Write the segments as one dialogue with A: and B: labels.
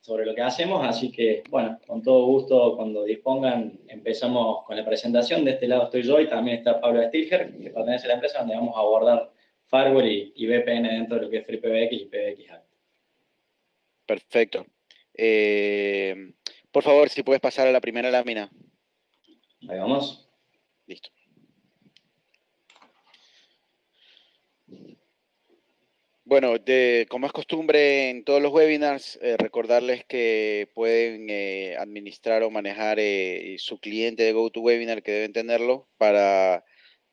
A: sobre lo que hacemos, así que, bueno, con todo gusto, cuando dispongan, empezamos con la presentación. De este lado estoy yo y también está Pablo Stilger, que pertenece a la empresa, donde vamos a abordar firewall y VPN dentro de lo que es FreePBX y PBX Hack.
B: Perfecto. Por favor, si puedes pasar a la primera lámina.
A: Ahí vamos.
B: Listo. Bueno, como es costumbre en todos los webinars, recordarles que pueden administrar o manejar su cliente de GoToWebinar, que deben tenerlo,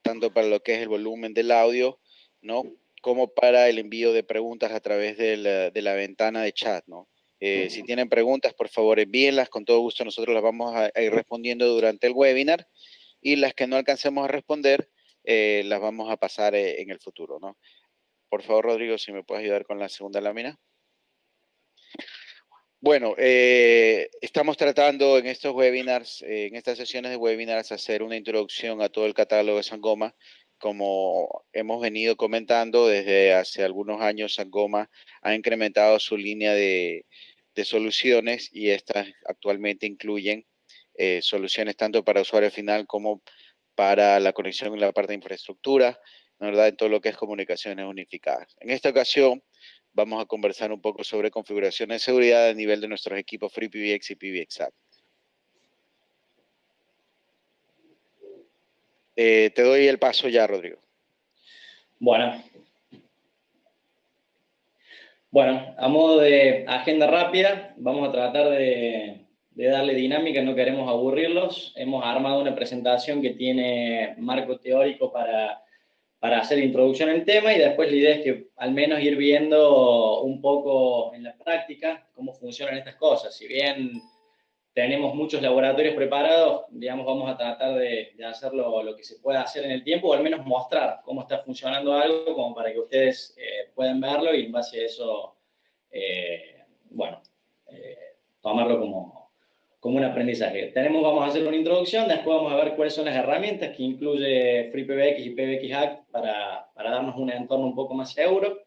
B: tanto para lo que es el volumen del audio, ¿no? Como para el envío de preguntas a través de la ventana de chat, ¿no? Si tienen preguntas, por favor envíenlas, con todo gusto nosotros las vamos a ir respondiendo durante el webinar, y las que no alcancemos a responder, las vamos a pasar en el futuro, ¿no? Por favor, Rodrigo, si me puedes ayudar con la segunda lámina. Bueno, estamos tratando en estos webinars, en estas sesiones de webinars, hacer una introducción a todo el catálogo de Sangoma. Como hemos venido comentando, desde hace algunos años Sangoma ha incrementado su línea de soluciones, y estas actualmente incluyen soluciones tanto para usuario final como para la conexión en la parte de infraestructura, ¿verdad? En todo lo que es comunicaciones unificadas. En esta ocasión vamos a conversar un poco sobre configuraciones de seguridad a nivel de nuestros equipos FreePBX y PBXhack. Te doy el paso ya, Rodrigo.
A: Bueno, a modo de agenda rápida, vamos a tratar de darle dinámica, no queremos aburrirlos. Hemos armado una presentación que tiene marco teórico para hacer introducción al tema, y después la idea es que al menos ir viendo un poco en la práctica cómo funcionan estas cosas. Si bien tenemos muchos laboratorios preparados, digamos, vamos a tratar de hacer lo que se pueda hacer en el tiempo, o al menos mostrar cómo está funcionando algo, como para que ustedes puedan verlo y en base a eso, tomarlo como un aprendizaje. Vamos a hacer una introducción, después vamos a ver cuáles son las herramientas que incluye FreePBX y PBX Hack para darnos un entorno un poco más seguro.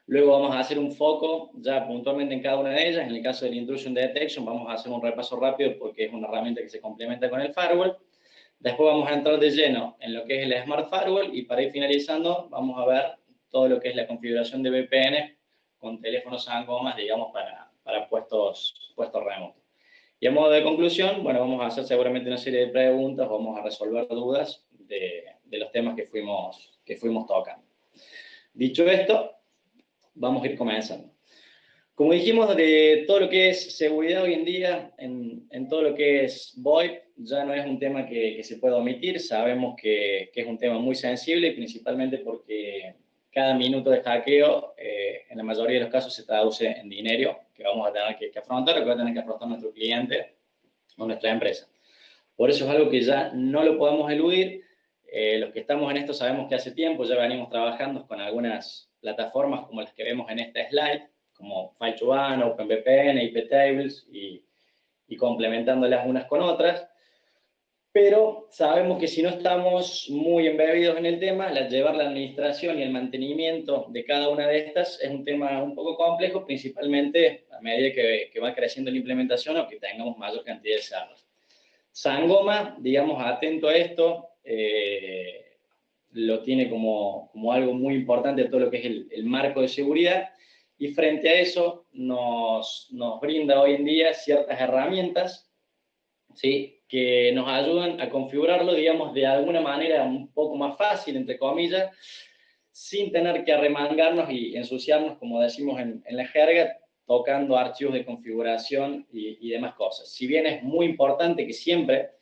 A: Luego vamos a hacer un foco ya puntualmente en cada una de ellas. En el caso del Intrusion Detection vamos a hacer un repaso rápido porque es una herramienta que se complementa con el firewall. Después vamos a entrar de lleno en lo que es el Smart Firewall, y para ir finalizando vamos a ver todo lo que es la configuración de VPN con teléfonos Sangoma, digamos, para puestos remotos. Y a modo de conclusión, bueno, vamos a hacer seguramente una serie de preguntas, vamos a resolver dudas de los temas que fuimos tocando. Dicho esto, vamos a ir comenzando. Como dijimos, de todo lo que es seguridad hoy en día, en todo lo que es VoIP, ya no es un tema que se pueda omitir. Sabemos que es un tema muy sensible, principalmente porque cada minuto de hackeo, en la mayoría de los casos, se traduce en dinero que vamos a tener que afrontar, o que va a tener que afrontar nuestro cliente o nuestra empresa. Por eso es algo que ya no lo podemos eludir. Los que estamos en esto sabemos que hace tiempo ya venimos trabajando con algunas plataformas como las que vemos en esta slide, como File2One, OpenVPN, IPTables, y complementándolas unas con otras. Pero sabemos que si no estamos muy embebidos en el tema, llevar la administración y el mantenimiento de cada una de estas es un tema un poco complejo, principalmente a medida que va creciendo la implementación o que tengamos mayor cantidad de servers. Sangoma, digamos, atento a esto, lo tiene como algo muy importante todo lo que es el marco de seguridad, y frente a eso nos brinda hoy en día ciertas herramientas, ¿sí?, que nos ayudan a configurarlo, digamos, de alguna manera un poco más fácil, entre comillas, sin tener que arremangarnos y ensuciarnos, como decimos en la jerga, tocando archivos de configuración y demás cosas. Si bien es muy importante que siempre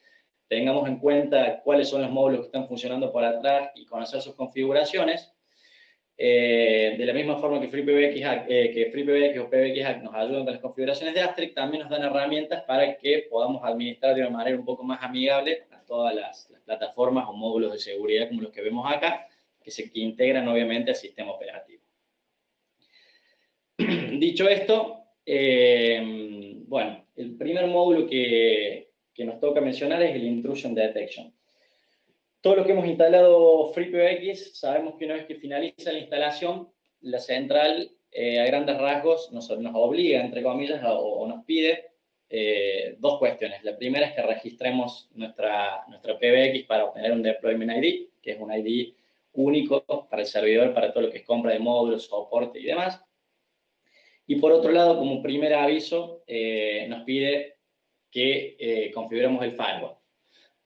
A: tengamos en cuenta cuáles son los módulos que están funcionando por atrás y conocer sus configuraciones, de la misma forma que FreePBX o PBX Hack nos ayudan con las configuraciones de Asterisk, también nos dan herramientas para que podamos administrar de una manera un poco más amigable a todas las plataformas o módulos de seguridad como los que vemos acá, que integran obviamente al sistema operativo. Dicho esto, bueno, el primer módulo que nos toca mencionar es el Intrusion Detection. Todo lo que hemos instalado FreePBX, sabemos que una vez que finaliza la instalación, la central a grandes rasgos nos obliga, entre comillas, o nos pide dos cuestiones. La primera es que registremos nuestra PBX para obtener un Deployment ID, que es un ID único para el servidor, para todo lo que es compra de módulos, soporte y demás. Y por otro lado, como primer aviso, nos pide que configuremos el firewall.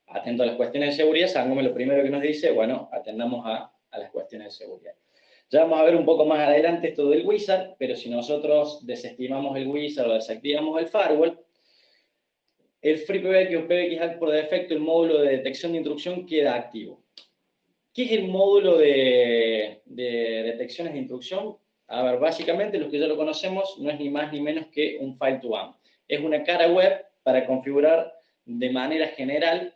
A: Atento a las cuestiones de seguridad, sabemos lo primero que nos dice, bueno, atendamos a las cuestiones de seguridad. Ya vamos a ver un poco más adelante esto del wizard, pero si nosotros desestimamos el wizard o desactivamos el firewall, el FreePBX o PBXHack por defecto, el módulo de detección de intrusión queda activo. ¿Qué es el módulo de detecciones de intrusión? A ver, básicamente los que ya lo conocemos no es ni más ni menos que un file to one. Es una cara web para configurar de manera general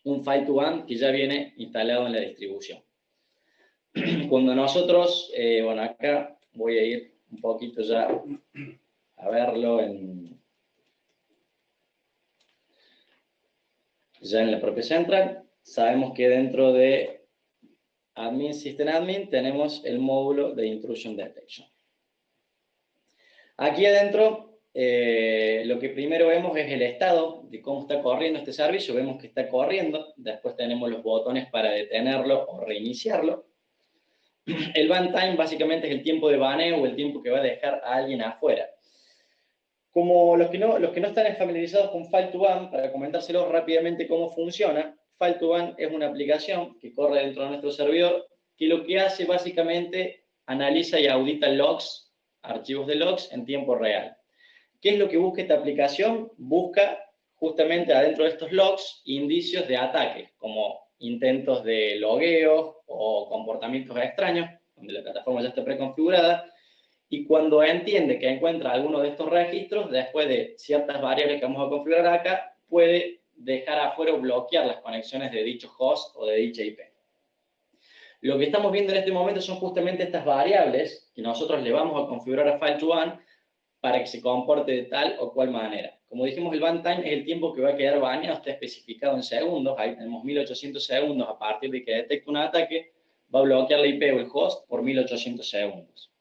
A: un file to one que ya viene instalado en la distribución. Cuando nosotros, bueno, acá voy a ir un poquito ya a verlo ya en la propia central. Sabemos que dentro de Admin System Admin tenemos el módulo de Intrusion Detection. Aquí adentro, lo que primero vemos es el estado de cómo está corriendo este servicio. Vemos que está corriendo. Después tenemos los botones para detenerlo o reiniciarlo. El ban time básicamente es el tiempo de baneo o el tiempo que va a dejar a alguien afuera. Como los que no están familiarizados con File2Ban, para comentárselos rápidamente cómo funciona, File2Ban es una aplicación que corre dentro de nuestro servidor que lo que hace básicamente analiza y audita logs, archivos de logs en tiempo real. ¿Qué es lo que busca esta aplicación? Busca justamente adentro de estos logs indicios de ataques, como intentos de logueo o comportamientos extraños, donde la plataforma ya está preconfigurada, y cuando entiende que encuentra alguno de estos registros, después de ciertas variables que vamos a configurar acá, puede dejar afuera o bloquear las conexiones de dicho host o de dicha IP. Lo que estamos viendo en este momento son justamente estas variables que nosotros le vamos a configurar a File2Ban para que se comporte de tal o cual manera. Como dijimos, el ban time es el tiempo que va a quedar baneado, está especificado en segundos, ahí tenemos 1800 segundos a partir de que detecta un ataque, va a bloquear la IP o el host por 1800 segundos.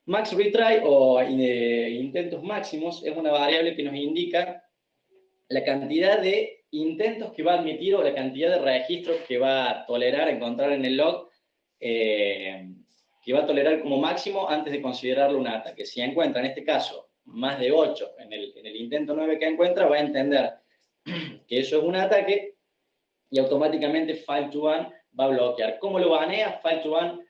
A: Max retry o intentos máximos es una variable que nos indica la cantidad de intentos que va a admitir o la cantidad de registros que va a tolerar encontrar en el log, que va a tolerar como máximo antes de considerarlo un ataque. Si encuentra, en este caso, más de 8 en el intento 9 que encuentra, va a entender que eso es un ataque y automáticamente File2Ban va a bloquear. ¿Cómo lo banea? File2Ban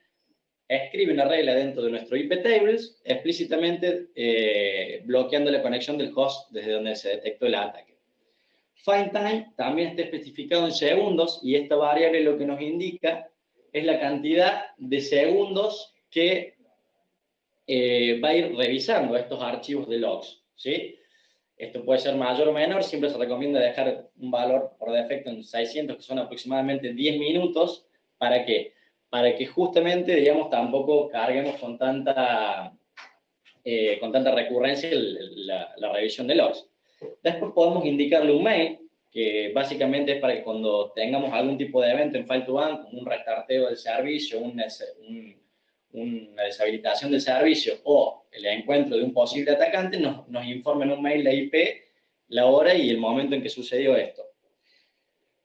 A: escribe una regla dentro de nuestro IP tables, explícitamente bloqueando la conexión del host desde donde se detectó el ataque. Find time también está especificado en segundos y esta variable lo que nos indica es la cantidad de segundos que va a ir revisando estos archivos de logs, ¿sí? Esto puede ser mayor o menor, siempre se recomienda dejar un valor por defecto en 600, que son aproximadamente 10 minutos, ¿para qué? Para que justamente, digamos, tampoco carguemos con tanta recurrencia la revisión de logs. Después podemos indicarle un mail, que básicamente es para que cuando tengamos algún tipo de evento en File2Ban, como un restarteo del servicio, una deshabilitación del servicio o el encuentro de un posible atacante, nos informen un mail la IP, la hora y el momento en que sucedió esto.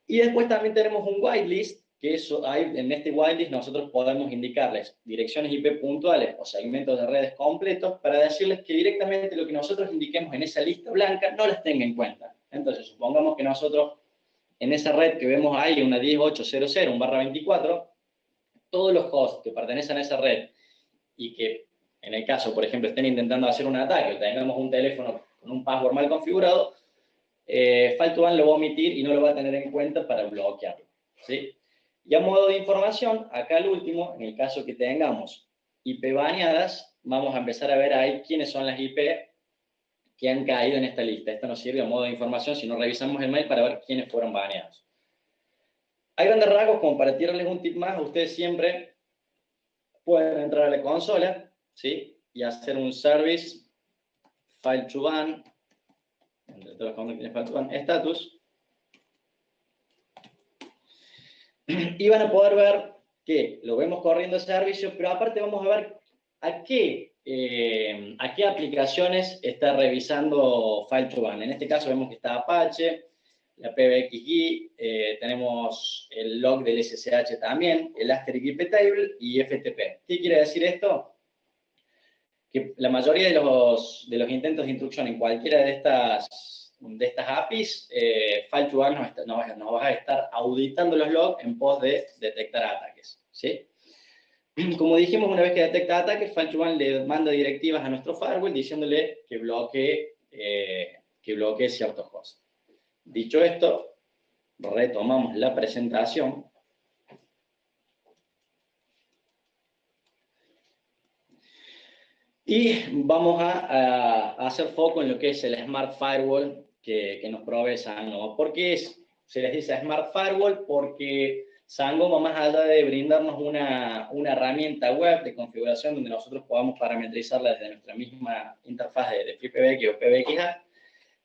A: Y después también tenemos un whitelist, que eso en este whitelist nosotros podemos indicarles direcciones IP puntuales o segmentos de redes completos para decirles que directamente lo que nosotros indiquemos en esa lista blanca no las tenga en cuenta. Entonces, supongamos que nosotros en esa red que vemos ahí, una 10800/24, todos los hosts que pertenecen a esa red y que en el caso, por ejemplo, estén intentando hacer un ataque o tengamos un teléfono con un password mal configurado, File2Ban lo va a omitir y no lo va a tener en cuenta para bloquearlo, ¿sí? Y a modo de información, acá al último, en el caso que tengamos IP baneadas, vamos a empezar a ver ahí quiénes son las IP que han caído en esta lista. Esto nos sirve a modo de información si no revisamos el mail para ver quiénes fueron baneados. Hay grandes rasgos, como para tirarles un tip más, ustedes siempre pueden entrar a la consola, ¿sí? Y hacer un service File2Ban, entre todas las cosas que tiene File2Ban, status, y van a poder ver que lo vemos corriendo el servicio, pero aparte vamos a ver a qué a qué aplicaciones está revisando File2Ban. En este caso vemos que está Apache, la PBXGui, tenemos el log del SSH también, el Asterisk IP Table y FTP. ¿Qué quiere decir esto? Que la mayoría de los intentos de intrusión en cualquiera de estas APIs, File2Ban nos va a estar auditando los logs en pos de detectar ataques, ¿sí? Como dijimos, una vez que detecta ataques, File2Ban le manda directivas a nuestro firewall diciéndole que bloquee ciertos hosts. Dicho esto, retomamos la presentación. Y vamos a hacer foco en lo que es el Smart Firewall que nos provee Sangoma. ¿Por qué se les dice Smart Firewall? Porque Sangoma, más allá de brindarnos una herramienta web de configuración donde nosotros podamos parametrizarla desde nuestra misma interfaz de FreePBX o PBXHack,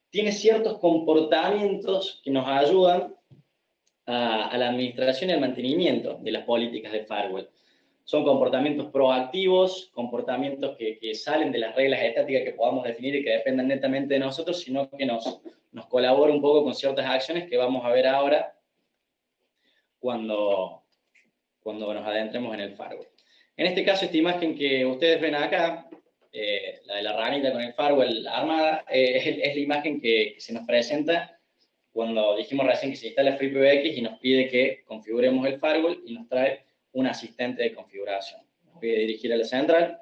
A: tiene ciertos comportamientos que nos ayudan a la administración y al mantenimiento de las políticas de firewall. Son comportamientos proactivos, comportamientos que salen de las reglas estáticas que podamos definir y que dependan netamente de nosotros, sino que nos colabora un poco con ciertas acciones que vamos a ver ahora cuando nos adentremos en el firewall. En este caso, esta imagen que ustedes ven acá, la de la ranita con el firewall armada, es la imagen que se nos presenta cuando dijimos recién que se instala FreePBX y nos pide que configuremos el firewall y nos trae un asistente de configuración. Voy a dirigir a la central.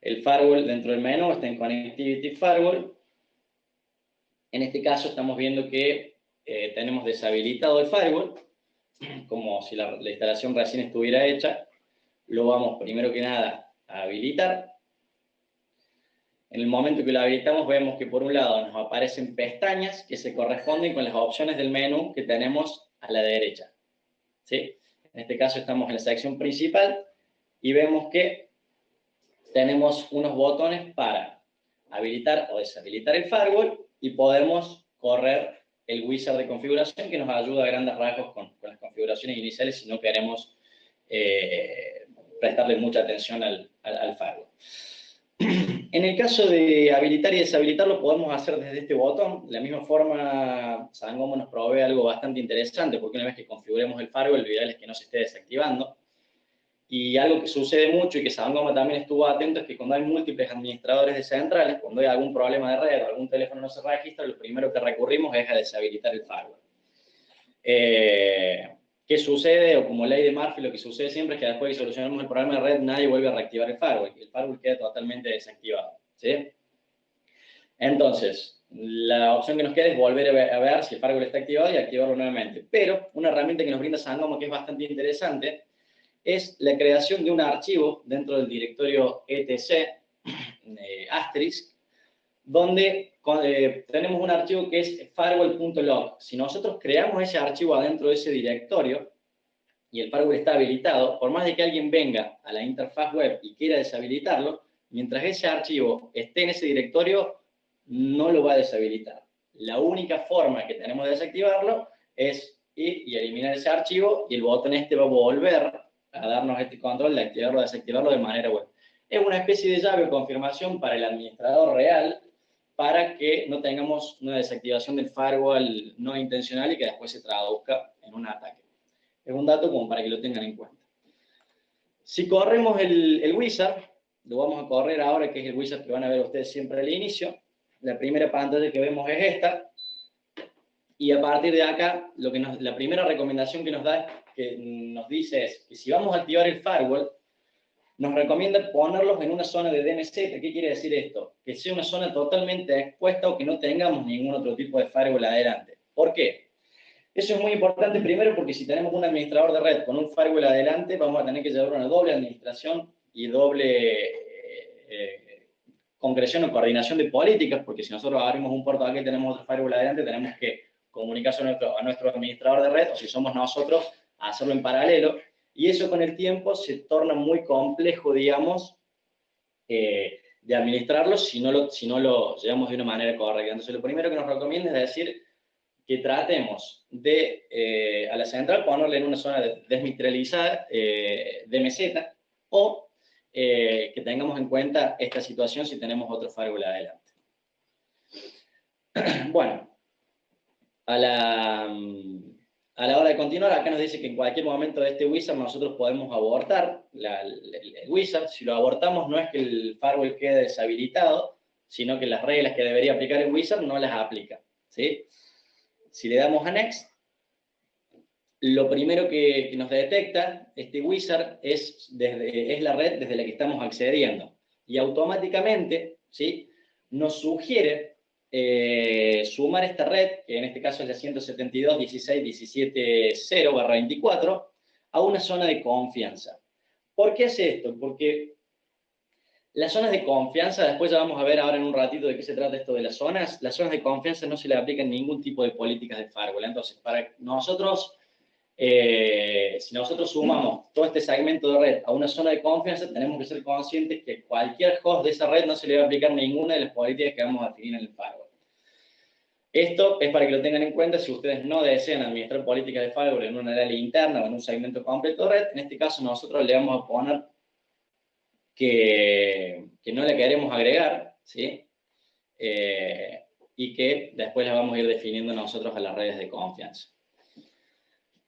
A: El firewall dentro del menú está en Connectivity Firewall. En este caso estamos viendo que tenemos deshabilitado el firewall, como si la instalación recién estuviera hecha. Lo vamos primero que nada a habilitar. En el momento que lo habilitamos vemos que por un lado nos aparecen pestañas que se corresponden con las opciones del menú que tenemos a la derecha, ¿sí? En este caso estamos en la sección principal y vemos que tenemos unos botones para habilitar o deshabilitar el firewall y podemos correr el wizard de configuración que nos ayuda a grandes rasgos con las configuraciones iniciales si no queremos prestarle mucha atención al firewall. En el caso de habilitar y deshabilitarlo, podemos hacer desde este botón. De la misma forma, Sangoma nos provee algo bastante interesante, porque una vez que configuremos el firewall, lo ideal es que no se esté desactivando. Y algo que sucede mucho y que Sangoma también estuvo atento es que cuando hay múltiples administradores de centrales, cuando hay algún problema de red o algún teléfono no se registra, lo primero que recurrimos es a deshabilitar el firewall. ¿Qué sucede? O como ley de Murphy, lo que sucede siempre es que después de que solucionamos el problema de red, nadie vuelve a reactivar el firewall. El firewall queda totalmente desactivado, ¿sí? Entonces, la opción que nos queda es volver a ver si el firewall está activado y activarlo nuevamente. Pero una herramienta que nos brinda Sangoma que es bastante interesante es la creación de un archivo dentro del directorio etc asterisk, donde tenemos un archivo que es firewall.log. Si nosotros creamos ese archivo adentro de ese directorio y el firewall está habilitado, por más de que alguien venga a la interfaz web y quiera deshabilitarlo, mientras ese archivo esté en ese directorio, no lo va a deshabilitar. La única forma que tenemos de desactivarlo es ir y eliminar ese archivo y el botón este va a volver a darnos este control de activarlo o desactivarlo de manera web. Es una especie de llave o confirmación para el administrador real para que no tengamos una desactivación del firewall no intencional y que después se traduzca en un ataque. Es un dato como para que lo tengan en cuenta. Si corremos el wizard, lo vamos a correr ahora, que es el wizard que van a ver ustedes siempre al inicio. La primera pantalla que vemos es esta. Y a partir de acá, la primera recomendación que nos dice es que si vamos a activar el firewall, nos recomienda ponerlos en una zona de DMZ. ¿Qué quiere decir esto? Que sea una zona totalmente expuesta o que no tengamos ningún otro tipo de firewall adelante. ¿Por qué? Eso es muy importante primero porque si tenemos un administrador de red con un firewall adelante, vamos a tener que llevar una doble administración y doble concreción o coordinación de políticas, porque si nosotros abrimos un puerto aquí y tenemos otro firewall adelante, tenemos que comunicarse a nuestro administrador de red, o si somos nosotros, hacerlo en paralelo. Y eso con el tiempo se torna muy complejo, digamos, de administrarlo si no lo llevamos de una manera correcta. Entonces, lo primero que nos recomienda es decir que tratemos de, a la central, ponerle en una zona desmilitarizada, DMZ, o que tengamos en cuenta esta situación si tenemos otro firewall adelante. Bueno, a la hora de continuar, acá nos dice que en cualquier momento de este wizard nosotros podemos abortar el wizard. Si lo abortamos no es que el firewall quede deshabilitado, sino que las reglas que debería aplicar el wizard no las aplica, ¿sí? Si le damos a Next, lo primero que nos detecta este wizard es la red desde la que estamos accediendo. Y automáticamente, ¿sí?, nos sugiere sumar esta red, que en este caso es la 172.16.17.0/24, a una zona de confianza. ¿Por qué hace esto? Porque las zonas de confianza, después ya vamos a ver ahora en un ratito de qué se trata esto de las zonas de confianza no se le aplican ningún tipo de políticas de firewall. Entonces, para nosotros, si nosotros sumamos todo este segmento de red a una zona de confianza, tenemos que ser conscientes que cualquier host de esa red no se le va a aplicar ninguna de las políticas que vamos a definir en el firewall. Esto es para que lo tengan en cuenta si ustedes no desean administrar políticas de firewall en una área interna o en un segmento completo de red. En este caso nosotros le vamos a poner que no le queremos agregar, ¿sí? Y que después las vamos a ir definiendo nosotros a las redes de confianza.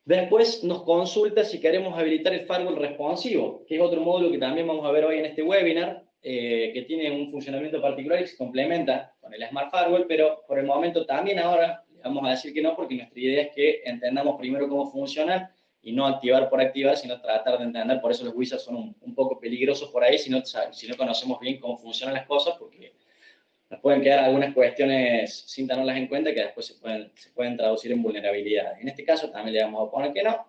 A: Después nos consulta si queremos habilitar el firewall responsivo, que es otro módulo que también vamos a ver hoy en este webinar, que tiene un funcionamiento particular y se complementa con el Smart Firewall, pero por el momento también ahora le vamos a decir que no, porque nuestra idea es que entendamos primero cómo funcionan y no activar por activar, sino tratar de entender. Por eso los wizards son un poco peligrosos por ahí, si no conocemos bien cómo funcionan las cosas, porque nos pueden quedar algunas cuestiones sin tenerlas en cuenta que después se pueden traducir en vulnerabilidades. En este caso también le vamos a poner que no.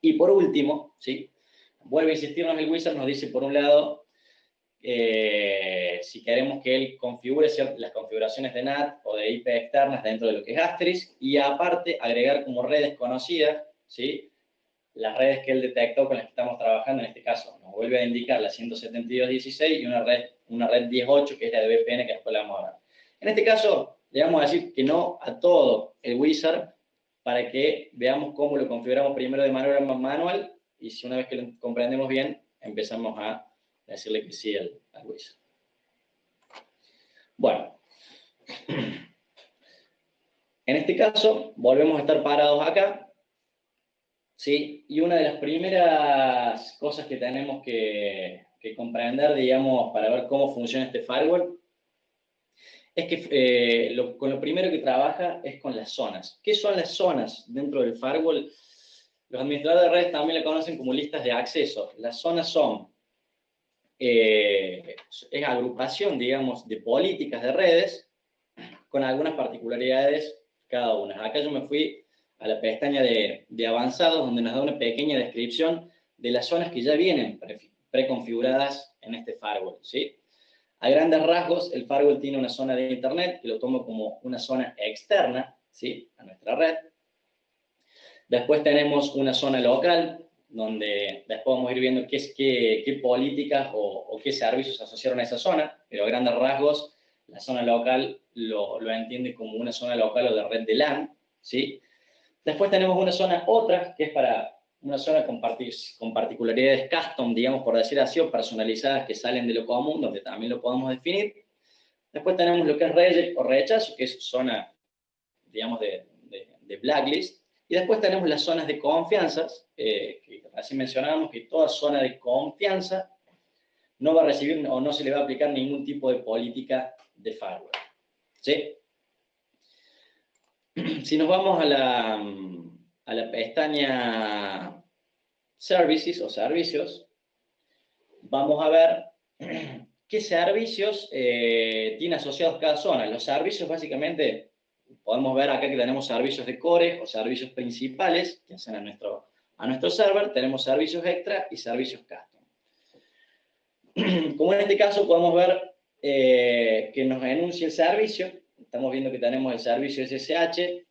A: Y por último, ¿sí?, vuelve a insistirnos el wizard, nos dice por un lado si queremos que él configure las configuraciones de NAT o de IP externas dentro de lo que es Asterisk, y aparte agregar como redes conocidas, ¿sí?, las redes que él detectó con las que estamos trabajando. En este caso nos vuelve a indicar la 172.16 y una red 10.8, que es la de VPN, que después la vamos a ver. En este caso le vamos a decir que no a todo el wizard para que veamos cómo lo configuramos primero de manera manual, y si una vez que lo comprendemos bien, empezamos a decirle que sí al wizard. Bueno, en este caso volvemos a estar parados acá, ¿sí? Y una de las primeras cosas que tenemos que comprender, digamos, para ver cómo funciona este firewall, es que con lo primero que trabaja es con las zonas. ¿Qué son las zonas dentro del firewall? Los administradores de redes también le conocen como listas de acceso. Las zonas son es agrupación, digamos, de políticas de redes con algunas particularidades cada una. Acá yo me fui a la pestaña de avanzados, donde nos da una pequeña descripción de las zonas que ya vienen preconfiguradas en este firewall, ¿sí? A grandes rasgos, el firewall tiene una zona de internet, que lo tomo como una zona externa, ¿sí?, a nuestra red. Después tenemos una zona local, donde después vamos a ir viendo qué políticas o qué servicios asociaron a esa zona, pero a grandes rasgos, la zona local lo entiende como una zona local o de red de LAN, ¿sí? Después tenemos una zona otra, que es para una zona con particularidades custom, digamos, por decir así, o personalizadas, que salen de lo común, donde también lo podemos definir. Después tenemos lo que es reject o rechazo, que es zona, digamos, de blacklist. Y después tenemos las zonas de confianzas, que así mencionábamos que toda zona de confianza no va a recibir o no se le va a aplicar ningún tipo de política de firewall, ¿sí? Si nos vamos a la pestaña Services o Servicios, vamos a ver qué servicios tiene asociados cada zona. Los servicios, básicamente, podemos ver acá que tenemos servicios de core o servicios principales que hacen a nuestro server. Tenemos servicios extra y servicios custom. Como en este caso podemos ver que nos enuncia el servicio. Estamos viendo que tenemos el servicio SSH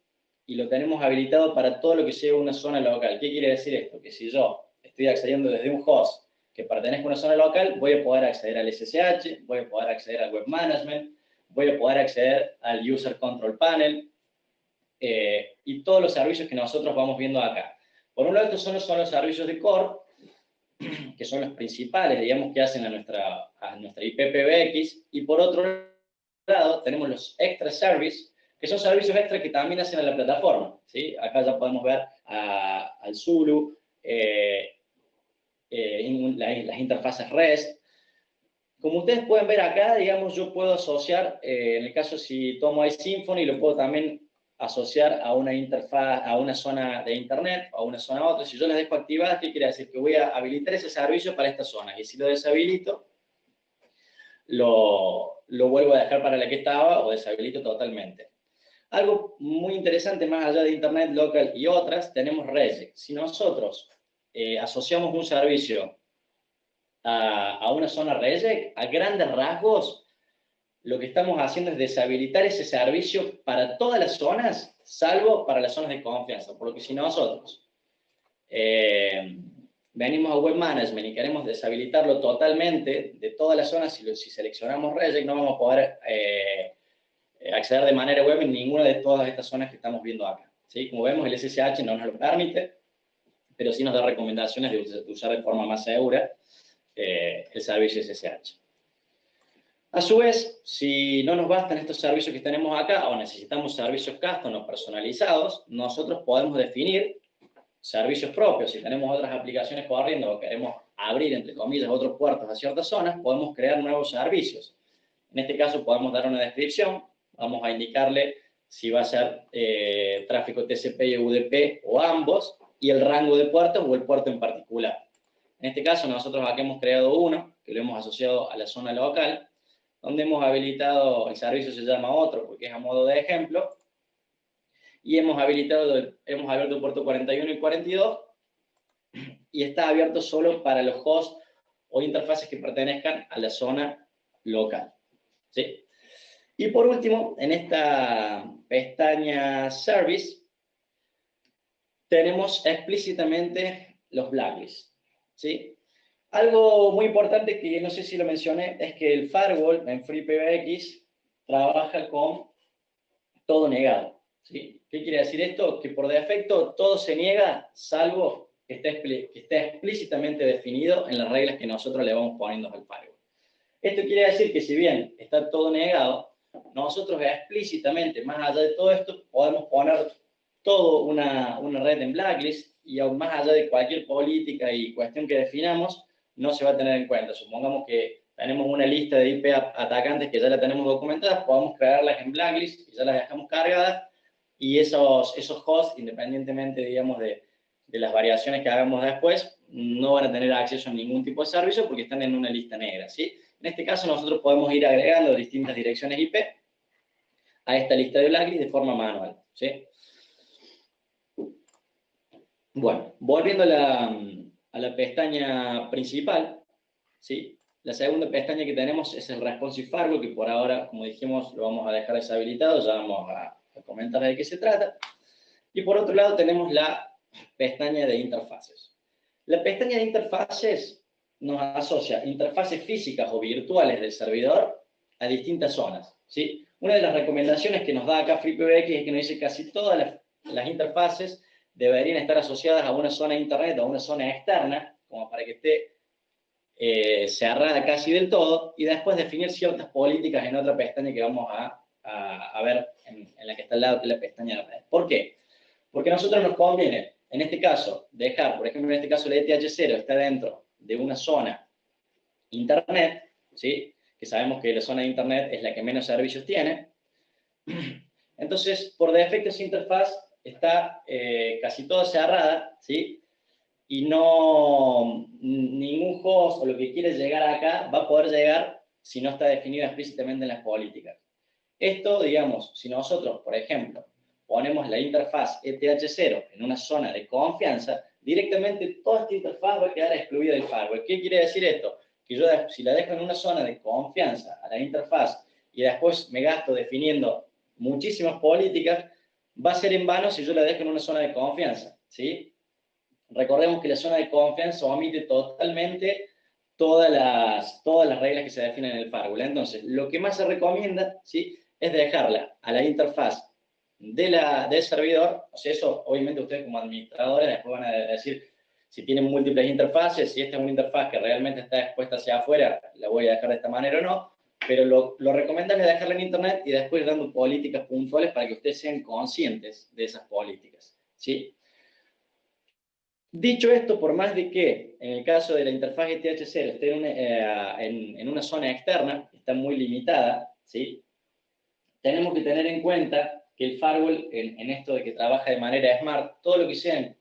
A: y lo tenemos habilitado para todo lo que sea una zona local. ¿Qué quiere decir esto? Que si yo estoy accediendo desde un host que pertenezca a una zona local, voy a poder acceder al SSH, voy a poder acceder al Web Management, voy a poder acceder al User Control Panel y todos los servicios que nosotros vamos viendo acá. Por un lado, estos son los servicios de core, que son los principales, digamos, que hacen a nuestra IP PBX, y por otro lado tenemos los extra service, que son servicios extra que también hacen a la plataforma, ¿sí? Acá ya podemos ver al Zulu, las interfaces REST. Como ustedes pueden ver acá, digamos, yo puedo asociar, en el caso si tomo iSymfony, lo puedo también asociar a una interfaz, a una zona de internet, a una zona a otra. Si yo las dejo activadas, ¿qué quiere decir? Que voy a habilitar ese servicio para esta zona. Y si lo deshabilito, lo vuelvo a dejar para la que estaba o deshabilito totalmente. Algo muy interesante, más allá de internet, local y otras, tenemos reject. Si nosotros asociamos un servicio a una zona reject, a grandes rasgos, lo que estamos haciendo es deshabilitar ese servicio para todas las zonas, salvo para las zonas de confianza. Por lo que si nosotros venimos a Web Management y queremos deshabilitarlo totalmente de todas las zonas, si seleccionamos reject, no vamos a poder acceder de manera web en ninguna de todas estas zonas que estamos viendo acá, ¿sí? Como vemos, el SSH no nos lo permite, pero sí nos da recomendaciones de usar de forma más segura el servicio SSH. A su vez, si no nos bastan estos servicios que tenemos acá o necesitamos servicios custom o personalizados, nosotros podemos definir servicios propios. Si tenemos otras aplicaciones corriendo o queremos abrir, entre comillas, otros puertos a ciertas zonas, podemos crear nuevos servicios. En este caso podemos dar una descripción, vamos a indicarle si va a ser tráfico TCP y UDP o ambos, y el rango de puertos o el puerto en particular. En este caso nosotros aquí hemos creado uno, que lo hemos asociado a la zona local, donde hemos habilitado, el servicio se llama otro porque es a modo de ejemplo, y hemos abierto el puerto 41 y 42, y está abierto solo para los hosts o interfaces que pertenezcan a la zona local, ¿sí? Y por último, en esta pestaña Service, tenemos explícitamente los blacklists, ¿sí? Algo muy importante que no sé si lo mencioné es que el firewall en FreePBX trabaja con todo negado, ¿sí? ¿Qué quiere decir esto? Que por defecto todo se niega salvo que esté explícitamente definido en las reglas que nosotros le vamos poniendo al firewall. Esto quiere decir que si bien está todo negado, nosotros explícitamente, más allá de todo esto, podemos poner toda una red en blacklist, y aún más allá de cualquier política y cuestión que definamos, no se va a tener en cuenta. Supongamos que tenemos una lista de IP atacantes que ya la tenemos documentadas, podemos crearlas en blacklist y ya las dejamos cargadas, y esos hosts, independientemente, digamos, de las variaciones que hagamos después, no van a tener acceso a ningún tipo de servicio porque están en una lista negra, ¿sí? En este caso nosotros podemos ir agregando distintas direcciones IP a esta lista de blacklist de forma manual, ¿sí? Bueno, volviendo a la pestaña principal, ¿sí? La segunda pestaña que tenemos es el Responsive Firewall, que por ahora, como dijimos, lo vamos a dejar deshabilitado, ya vamos a comentar de qué se trata. Y por otro lado tenemos la pestaña de interfaces. La pestaña de interfaces nos asocia interfaces físicas o virtuales del servidor a distintas zonas, ¿sí? Una de las recomendaciones que nos da acá FreePBX es que nos dice que casi todas las interfaces deberían estar asociadas a una zona de internet o a una zona externa, como para que esté cerrada casi del todo, y después definir ciertas políticas en otra pestaña que vamos a ver en la que está al lado, que es la pestaña de red. ¿Por qué? Porque a nosotros nos conviene, en este caso, dejar, por ejemplo, en este caso, el ETH0 está dentro de una zona internet, ¿sí? Que sabemos que la zona de internet es la que menos servicios tiene. Entonces, por defecto, esa interfaz está casi toda cerrada, ¿sí? Y no, ningún host o lo que quiere llegar acá va a poder llegar si no está definido explícitamente en las políticas. Esto, digamos, si nosotros, por ejemplo, ponemos la interfaz ETH0 en una zona de confianza, directamente toda esta interfaz va a quedar excluida del firewall. ¿Qué quiere decir esto? Que yo, si la dejo en una zona de confianza a la interfaz y después me gasto definiendo muchísimas políticas, va a ser en vano si yo la dejo en una zona de confianza, ¿sí? Recordemos que la zona de confianza omite totalmente todas las reglas que se definen en el firewall. Entonces, lo que más se recomienda, ¿sí?, es dejarla a la interfaz del servidor. O sea, eso obviamente ustedes como administradores después van a decir, si tienen múltiples interfaces, si esta es una interfaz que realmente está expuesta hacia afuera, la voy a dejar de esta manera o no, pero lo recomendable es dejarla en internet y después dando políticas puntuales para que ustedes sean conscientes de esas políticas, ¿sí? Dicho esto, por más de que en el caso de la interfaz GTH0 esté en una zona externa, está muy limitada, ¿sí? Tenemos que tener en cuenta que el firewall, en esto de que trabaja de manera smart, todo lo que sean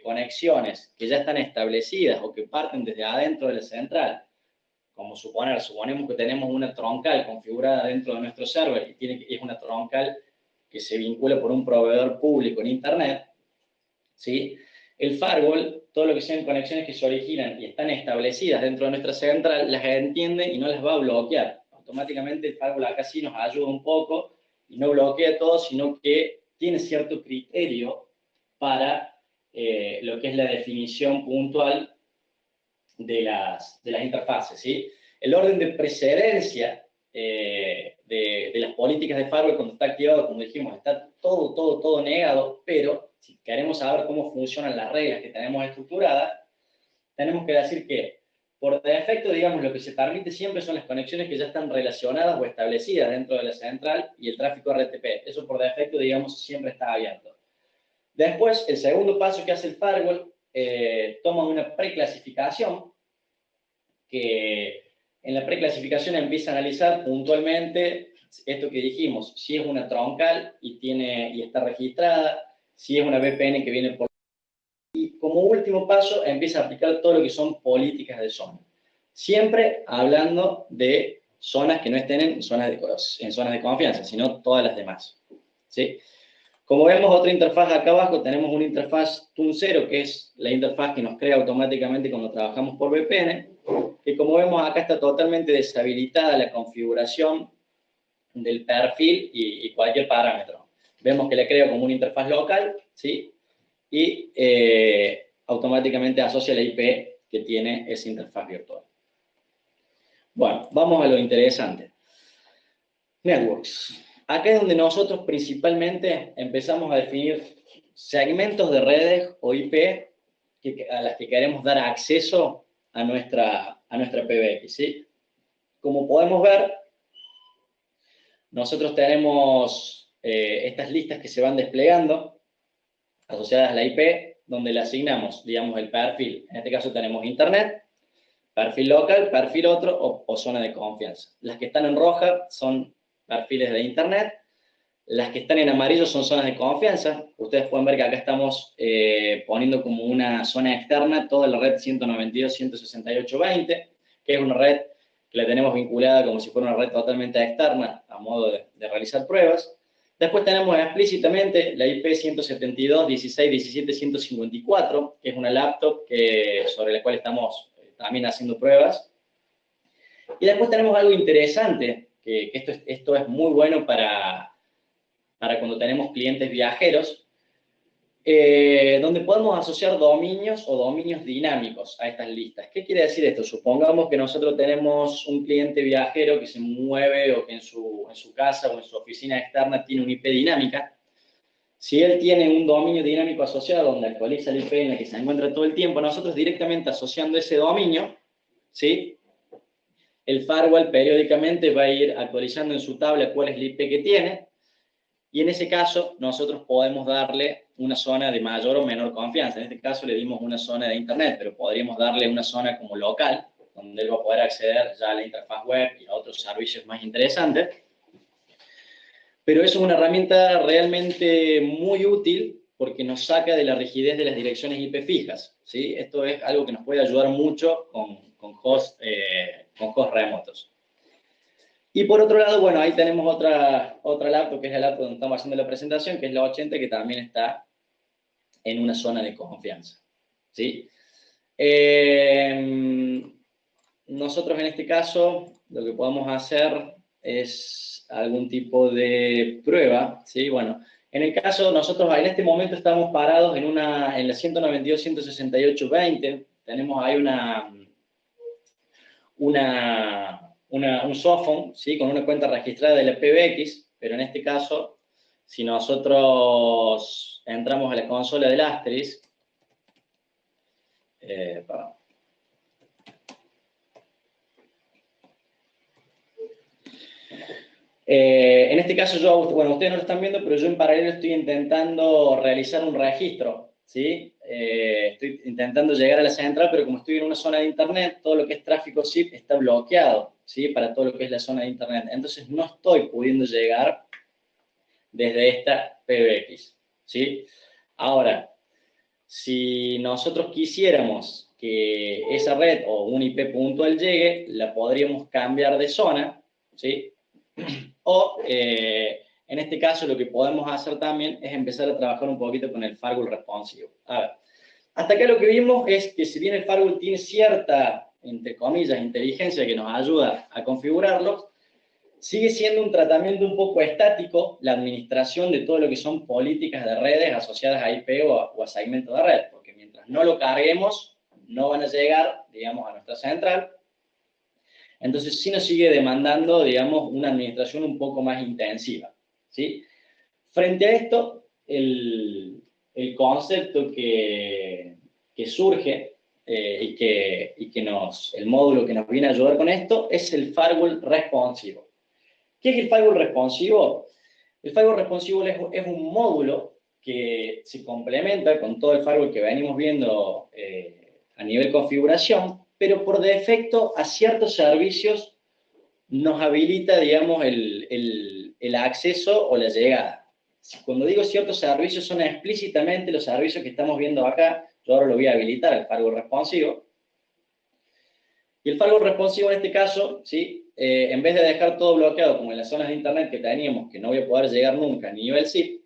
A: conexiones que ya están establecidas o que parten desde adentro de la central, como suponemos que tenemos una troncal configurada dentro de nuestro server y es una troncal que se vincula por un proveedor público en Internet, ¿sí? El firewall, todo lo que sean conexiones que se originan y están establecidas dentro de nuestra central, las entiende y no las va a bloquear. Automáticamente el firewall acá sí nos ayuda un poco y no bloquea todo, sino que tiene cierto criterio para lo que es la definición puntual de las interfaces, ¿sí? El orden de precedencia de las políticas de firewall cuando está activado, como dijimos, está todo negado, pero si queremos saber cómo funcionan las reglas que tenemos estructuradas, tenemos que decir que por defecto, digamos, lo que se permite siempre son las conexiones que ya están relacionadas o establecidas dentro de la central y el tráfico RTP. Eso por defecto, digamos, siempre está abierto. Después, el segundo paso que hace el firewall, toma una preclasificación que en la preclasificación empieza a analizar puntualmente esto que dijimos, si es una troncal y está registrada, si es una VPN que viene por... Y como último paso empieza a aplicar todo lo que son políticas de zona. Siempre hablando de zonas que no estén en zonas de confianza, sino todas las demás, ¿sí? Como vemos, otra interfaz acá abajo, tenemos una interfaz TUN0, que es la interfaz que nos crea automáticamente cuando trabajamos por VPN, que como vemos acá está totalmente deshabilitada la configuración del perfil y cualquier parámetro. Vemos que le crea como una interfaz local, ¿sí? Y automáticamente asocia la IP que tiene esa interfaz virtual. Bueno, vamos a lo interesante. Networks. Acá es donde nosotros principalmente empezamos a definir segmentos de redes o IP a las que queremos dar acceso a nuestra PBX, ¿sí? Como podemos ver, nosotros tenemos estas listas que se van desplegando asociadas a la IP, donde le asignamos, digamos, el perfil. En este caso tenemos Internet, perfil local, perfil otro o zona de confianza. Las que están en roja son perfiles de Internet. Las que están en amarillo son zonas de confianza. Ustedes pueden ver que acá estamos poniendo como una zona externa toda la red 192.168.20, que es una red que la tenemos vinculada como si fuera una red totalmente externa a modo de realizar pruebas. Después tenemos explícitamente la IP 172.16.17.154, que es una laptop sobre la cual estamos también haciendo pruebas. Y después tenemos algo interesante, que esto es muy bueno para cuando tenemos clientes viajeros, donde podemos asociar dominios o dominios dinámicos a estas listas. ¿Qué quiere decir esto? Supongamos que nosotros tenemos un cliente viajero que se mueve o que en su casa o en su oficina externa tiene una IP dinámica. Si él tiene un dominio dinámico asociado donde actualiza la IP en la que se encuentra todo el tiempo, nosotros directamente asociando ese dominio, ¿sí? El firewall periódicamente va a ir actualizando en su tabla cuál es la IP que tiene, y en ese caso nosotros podemos darle una zona de mayor o menor confianza. En este caso le dimos una zona de Internet, pero podríamos darle una zona como local, donde él va a poder acceder ya a la interfaz web y a otros servicios más interesantes. Pero eso es una herramienta realmente muy útil porque nos saca de la rigidez de las direcciones IP fijas, ¿sí? Esto es algo que nos puede ayudar mucho con hosts remotos. Y por otro lado, bueno, ahí tenemos otra laptop, que es la laptop donde estamos haciendo la presentación, que es la 80, que también está en una zona de confianza, ¿sí? Nosotros en este caso, lo que podemos hacer es algún tipo de prueba, ¿sí? Bueno, en el caso, nosotros en este momento estamos parados en la 192.168.20, tenemos ahí un softphone, ¿sí? Con una cuenta registrada de la PBX, pero en este caso, si nosotros entramos a la consola del Asterisk, Perdón. En este caso bueno, ustedes no lo están viendo, pero yo en paralelo estoy intentando realizar un registro, ¿sí? Estoy intentando llegar a la central, pero como estoy en una zona de internet, todo lo que es tráfico SIP está bloqueado, ¿sí? Para todo lo que es la zona de internet. Entonces no estoy pudiendo llegar desde esta PBX, ¿sí? Ahora, si nosotros quisiéramos que esa red o un IP puntual llegue, la podríamos cambiar de zona, ¿sí? O, en este caso, lo que podemos hacer también es empezar a trabajar un poquito con el firewall responsivo. A ver, hasta acá lo que vimos es que si bien el firewall tiene cierta, entre comillas, inteligencia que nos ayuda a configurarlo, sigue siendo un tratamiento un poco estático la administración de todo lo que son políticas de redes asociadas a IP o a segmento de red, porque mientras no lo carguemos, no van a llegar, digamos, a nuestra central. Entonces, sí nos sigue demandando, digamos, una administración un poco más intensiva, ¿sí? Frente a esto, el concepto que surge y que el módulo que nos viene a ayudar con esto es el firewall responsivo. ¿Qué es el firewall responsivo? El firewall responsivo es un módulo que se complementa con todo el firewall que venimos viendo a nivel configuración, pero por defecto a ciertos servicios nos habilita, digamos, el acceso o la llegada. Cuando digo ciertos servicios, son explícitamente los servicios que estamos viendo acá. Yo ahora lo voy a habilitar, el firewall responsivo. Y el firewall responsivo en este caso, ¿sí? En vez de dejar todo bloqueado como en las zonas de internet que teníamos, que no voy a poder llegar nunca a nivel SIP,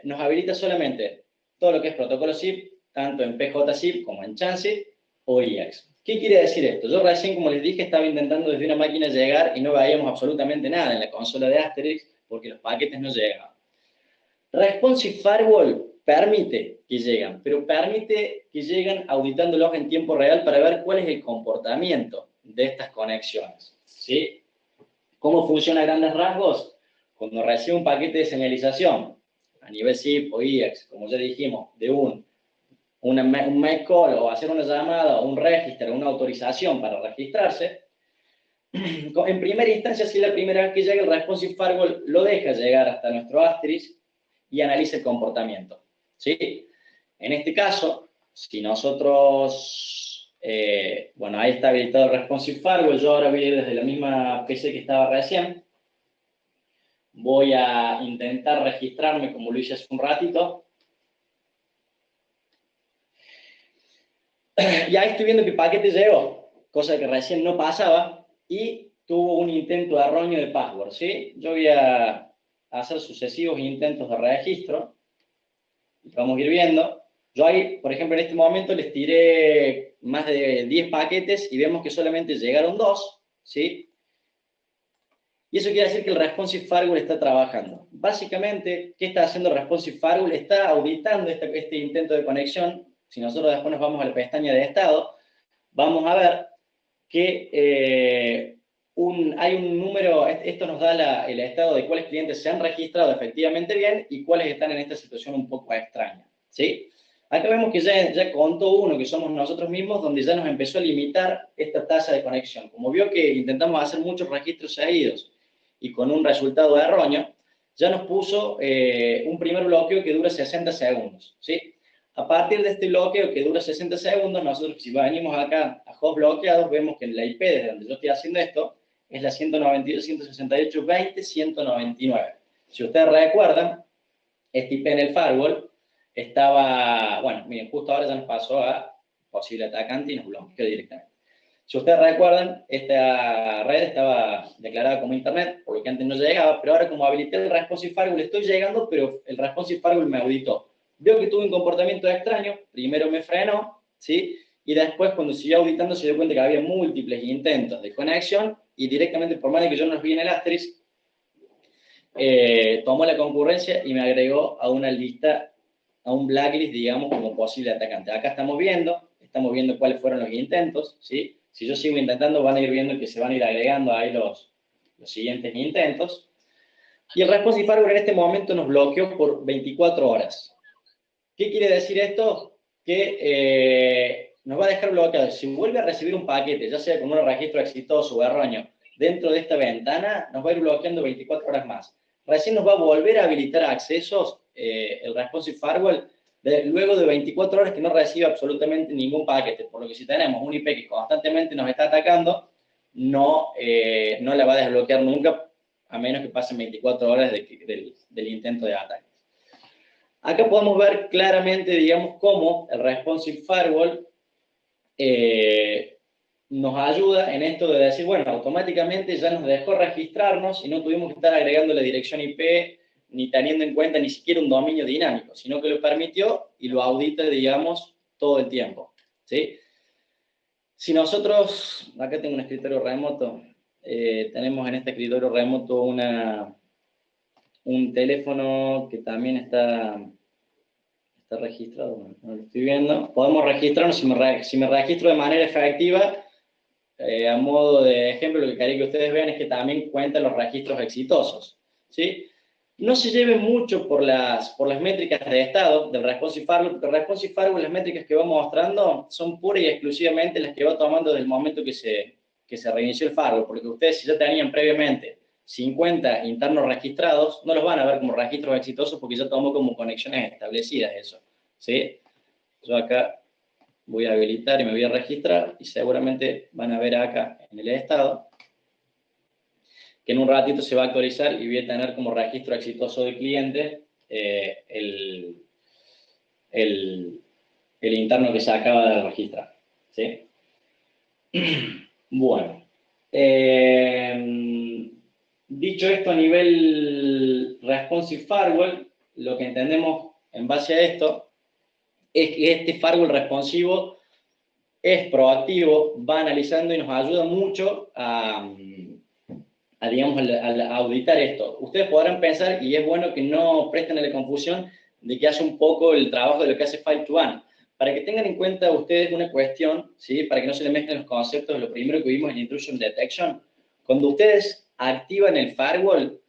A: nos habilita solamente todo lo que es protocolo SIP, tanto en PJSIP como en ChanSIP o IX. ¿Qué quiere decir esto? Yo recién, como les dije, estaba intentando desde una máquina llegar y no veíamos absolutamente nada en la consola de Asterix porque los paquetes no llegaban. Responsive Firewall permite que lleguen, pero permite que lleguen auditándolos en tiempo real para ver cuál es el comportamiento de estas conexiones, ¿sí? ¿Cómo funciona a grandes rasgos? Cuando recibe un paquete de señalización a nivel SIP o IX, como ya dijimos, de un make call o hacer una llamada o un registro, una autorización para registrarse, en primera instancia, si es la primera vez que llega, el Responsive Firewall lo deja llegar hasta nuestro Asterisk y analiza el comportamiento, ¿sí? En este caso, si nosotros, bueno, ahí está habilitado el Responsive Firewall, yo ahora voy a ir desde la misma PC que estaba recién, voy a intentar registrarme como lo hice hace un ratito, y ahí estoy viendo que el paquete llegó, cosa que recién no pasaba, y tuvo un intento erróneo de password, ¿sí? Yo voy a hacer sucesivos intentos de registro, y vamos a ir viendo. Yo ahí, por ejemplo, en este momento les tiré más de 10 paquetes y vemos que solamente llegaron 2, ¿sí? Y eso quiere decir que el Responsive Firewall está trabajando. Básicamente, ¿qué está haciendo el Responsive Firewall? Está auditando este intento de conexión. Si nosotros después nos vamos a la pestaña de estado, vamos a ver que hay un número, esto nos da el estado de cuáles clientes se han registrado efectivamente bien y cuáles están en esta situación un poco extraña, ¿sí? Acá vemos que ya contó uno, que somos nosotros mismos, donde ya nos empezó a limitar esta tasa de conexión. Como vio que intentamos hacer muchos registros seguidos y con un resultado erróneo, ya nos puso un primer bloqueo que dura 60 segundos, ¿sí? A partir de este bloqueo que dura 60 segundos, nosotros si venimos acá a host bloqueados, vemos que la IP desde donde yo estoy haciendo esto es la 192.168.20.199. Si ustedes recuerdan, este IP en el firewall estaba, bueno, miren, justo ahora ya nos pasó a posible atacante y nos bloqueó directamente. Si ustedes recuerdan, esta red estaba declarada como internet, por lo que antes no llegaba, pero ahora como habilité el Responsive Firewall estoy llegando, pero el Responsive Firewall me auditó. Veo que tuve un comportamiento extraño, primero me frenó, ¿sí? Y después, cuando siguió auditando, se dio cuenta que había múltiples intentos de conexión y directamente, por más de que yo no los vi en el Asterisk, tomó la concurrencia y me agregó a una lista, a un blacklist, digamos, como posible atacante. Acá estamos viendo cuáles fueron los intentos, ¿sí? Si yo sigo intentando, van a ir viendo que se van a ir agregando ahí los siguientes intentos. Y el Responsive Firewall en este momento nos bloqueó por 24 horas. ¿Qué quiere decir esto? Que nos va a dejar bloqueado. Si vuelve a recibir un paquete, ya sea con un registro exitoso o erróneo, dentro de esta ventana, nos va a ir bloqueando 24 horas más. Recién nos va a volver a habilitar accesos el Responsive Firewall luego de 24 horas que no recibe absolutamente ningún paquete. Por lo que si tenemos un IP que constantemente nos está atacando, no la va a desbloquear nunca, a menos que pasen 24 horas del intento de ataque. Acá podemos ver claramente, digamos, cómo el Responsive Firewall nos ayuda en esto de decir, bueno, automáticamente ya nos dejó registrarnos y no tuvimos que estar agregando la dirección IP ni teniendo en cuenta ni siquiera un dominio dinámico, sino que lo permitió y lo audita, digamos, todo el tiempo, ¿sí? Si nosotros, acá tengo un escritorio remoto, tenemos en este escritorio remoto un teléfono que también está registrado, no lo estoy viendo. Podemos registrarnos, si me registro de manera efectiva, a modo de ejemplo, lo que quería que ustedes vean es que también cuentan los registros exitosos, ¿sí? No se lleven mucho por las métricas de estado del Responsive Firewall, porque el Responsive Firewall, las métricas que va mostrando son pura y exclusivamente las que va tomando desde el momento que se reinició el firewall, porque ustedes si ya tenían previamente 50 internos registrados, no los van a ver como registros exitosos porque ya tomó como conexiones establecidas eso, ¿sí? Yo acá voy a habilitar y me voy a registrar y seguramente van a ver acá en el estado que en un ratito se va a actualizar y voy a tener como registro exitoso del cliente el interno que se acaba de registrar, ¿sí? Bueno, dicho esto a nivel Responsive Firewall, lo que entendemos en base a esto es que este firewall responsivo es proactivo, va analizando y nos ayuda mucho digamos, a auditar esto. Ustedes podrán pensar, y es bueno que no presten a la confusión, de que hace un poco el trabajo de lo que hace File2One. Para que tengan en cuenta ustedes una cuestión, ¿sí? Para que no se les mezclen los conceptos, lo primero que vimos en Intrusion Detection, cuando ustedes activan el firewall,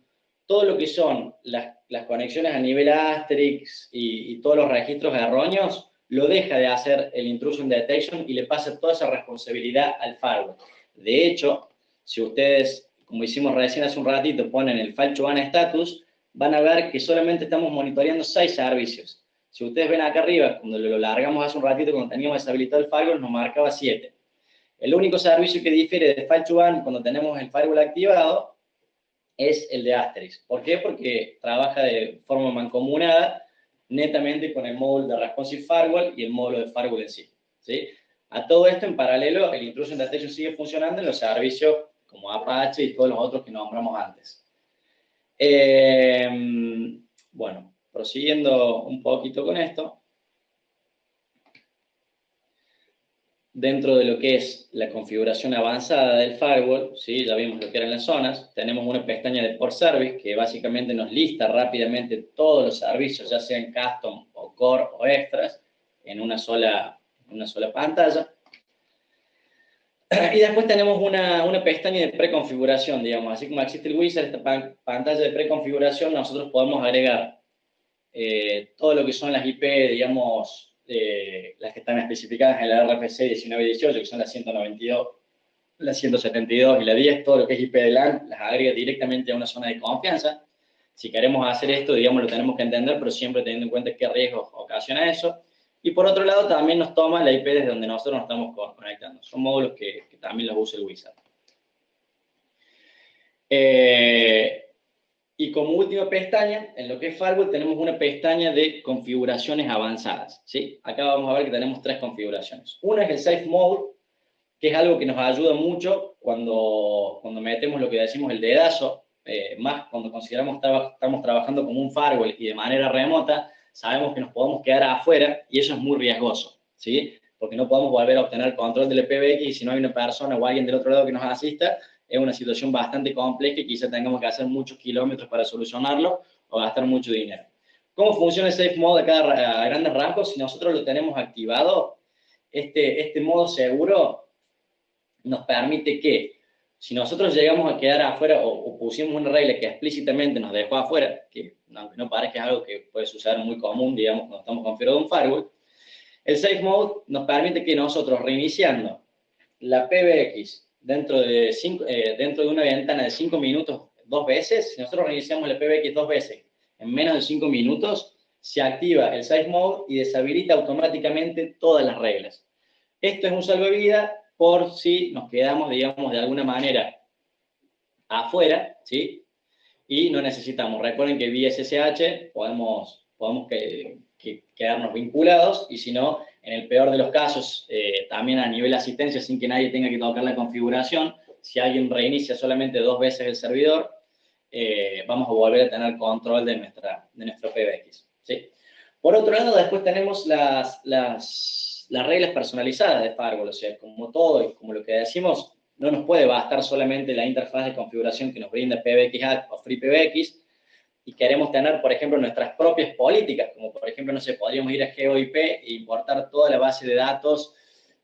A: todo lo que son las conexiones a nivel Asterix y todos los registros erróneos, lo deja de hacer el Intrusion Detection y le pasa toda esa responsabilidad al firewall. De hecho, si ustedes, como hicimos recién hace un ratito, ponen el File2One status, van a ver que solamente estamos monitoreando 6 servicios. Si ustedes ven acá arriba, cuando lo largamos hace un ratito, cuando teníamos deshabilitado el firewall, nos marcaba 7. El único servicio que difiere de File2One cuando tenemos el firewall activado es el de Asterix. ¿Por qué? Porque trabaja de forma mancomunada netamente con el módulo de Responsive Firewall y el módulo de Firewall en sí, ¿sí? A todo esto, en paralelo, el Intrusion Detection sigue funcionando en los servicios como Apache y todos los otros que nombramos antes. Bueno, prosiguiendo un poquito con esto, dentro de lo que es la configuración avanzada del firewall, ¿sí? Ya vimos lo que eran las zonas, tenemos una pestaña de Port Service que básicamente nos lista rápidamente todos los servicios, ya sean custom o core o extras, en una sola pantalla. Y después tenemos una pestaña de preconfiguración, digamos, así como existe el wizard, esta pantalla de preconfiguración, nosotros podemos agregar todo lo que son las IP, digamos, las que están especificadas en la RFC 1918, que son las 192, las 172 y la 10, todo lo que es IP de LAN, las agrega directamente a una zona de confianza. Si queremos hacer esto, digamos, lo tenemos que entender, pero siempre teniendo en cuenta qué riesgos ocasiona eso. Y por otro lado, también nos toma la IP desde donde nosotros nos estamos conectando. Son módulos que también los usa el wizard. Y como última pestaña, en lo que es Firewall, tenemos una pestaña de configuraciones avanzadas, ¿sí? Acá vamos a ver que tenemos 3 configuraciones. Una es el Safe Mode, que es algo que nos ayuda mucho cuando metemos lo que decimos el dedazo, más cuando consideramos que estamos trabajando como un firewall y de manera remota, sabemos que nos podemos quedar afuera y eso es muy riesgoso, ¿sí? Porque no podemos volver a obtener control del IPv6 y si no hay una persona o alguien del otro lado que nos asista, es una situación bastante compleja y quizá tengamos que hacer muchos kilómetros para solucionarlo o gastar mucho dinero. ¿Cómo funciona el Safe Mode acá a grandes rasgos? Si nosotros lo tenemos activado, este modo seguro nos permite que Si nosotros llegamos a quedar afuera o pusimos una regla que explícitamente nos dejó afuera, que aunque no parezca algo que puede suceder muy común, digamos, cuando estamos configurando un firewall, el Safe Mode nos permite que nosotros, reiniciando la PBX dentro de una ventana de 5 minutos 2 veces, si nosotros reiniciamos la PBX 2 veces en menos de 5 minutos, se activa el Safe Mode y deshabilita automáticamente todas las reglas. Esto es un salvavidas por si nos quedamos, digamos, de alguna manera afuera, ¿sí? Y no necesitamos. Recuerden que vía SSH podemos quedarnos vinculados y si no, en el peor de los casos, también a nivel de asistencia, sin que nadie tenga que tocar la configuración, si alguien reinicia solamente 2 veces el servidor, vamos a volver a tener control de nuestro PBX, ¿sí? Por otro lado, después tenemos las reglas personalizadas de firewall, o sea, como todo y como lo que decimos, no nos puede bastar solamente la interfaz de configuración que nos brinda PBXHack o FreePBX, y queremos tener, por ejemplo, nuestras propias políticas, como por ejemplo, no sé, podríamos ir a GeoIP e importar toda la base de datos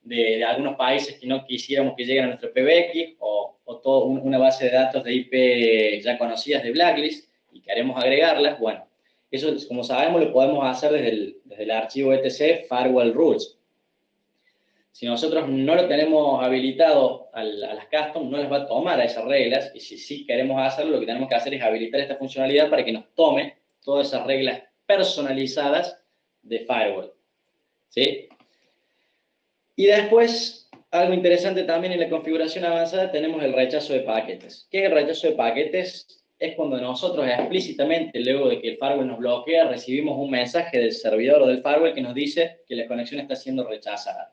A: de algunos países que no quisiéramos que lleguen a nuestro PBX, o toda una base de datos de IP ya conocidas de Blacklist, y queremos agregarlas. Bueno, eso, como sabemos, lo podemos hacer desde el archivo etc firewall rules. Si nosotros no lo tenemos habilitado a las custom, no les va a tomar a esas reglas, y si sí queremos hacerlo, lo que tenemos que hacer es habilitar esta funcionalidad para que nos tome todas esas reglas personalizadas de firewall, ¿sí? Y después, algo interesante también en la configuración avanzada, tenemos el rechazo de paquetes. ¿Qué es el rechazo de paquetes? Es cuando nosotros explícitamente, luego de que el firewall nos bloquea, recibimos un mensaje del servidor o del firewall que nos dice que la conexión está siendo rechazada.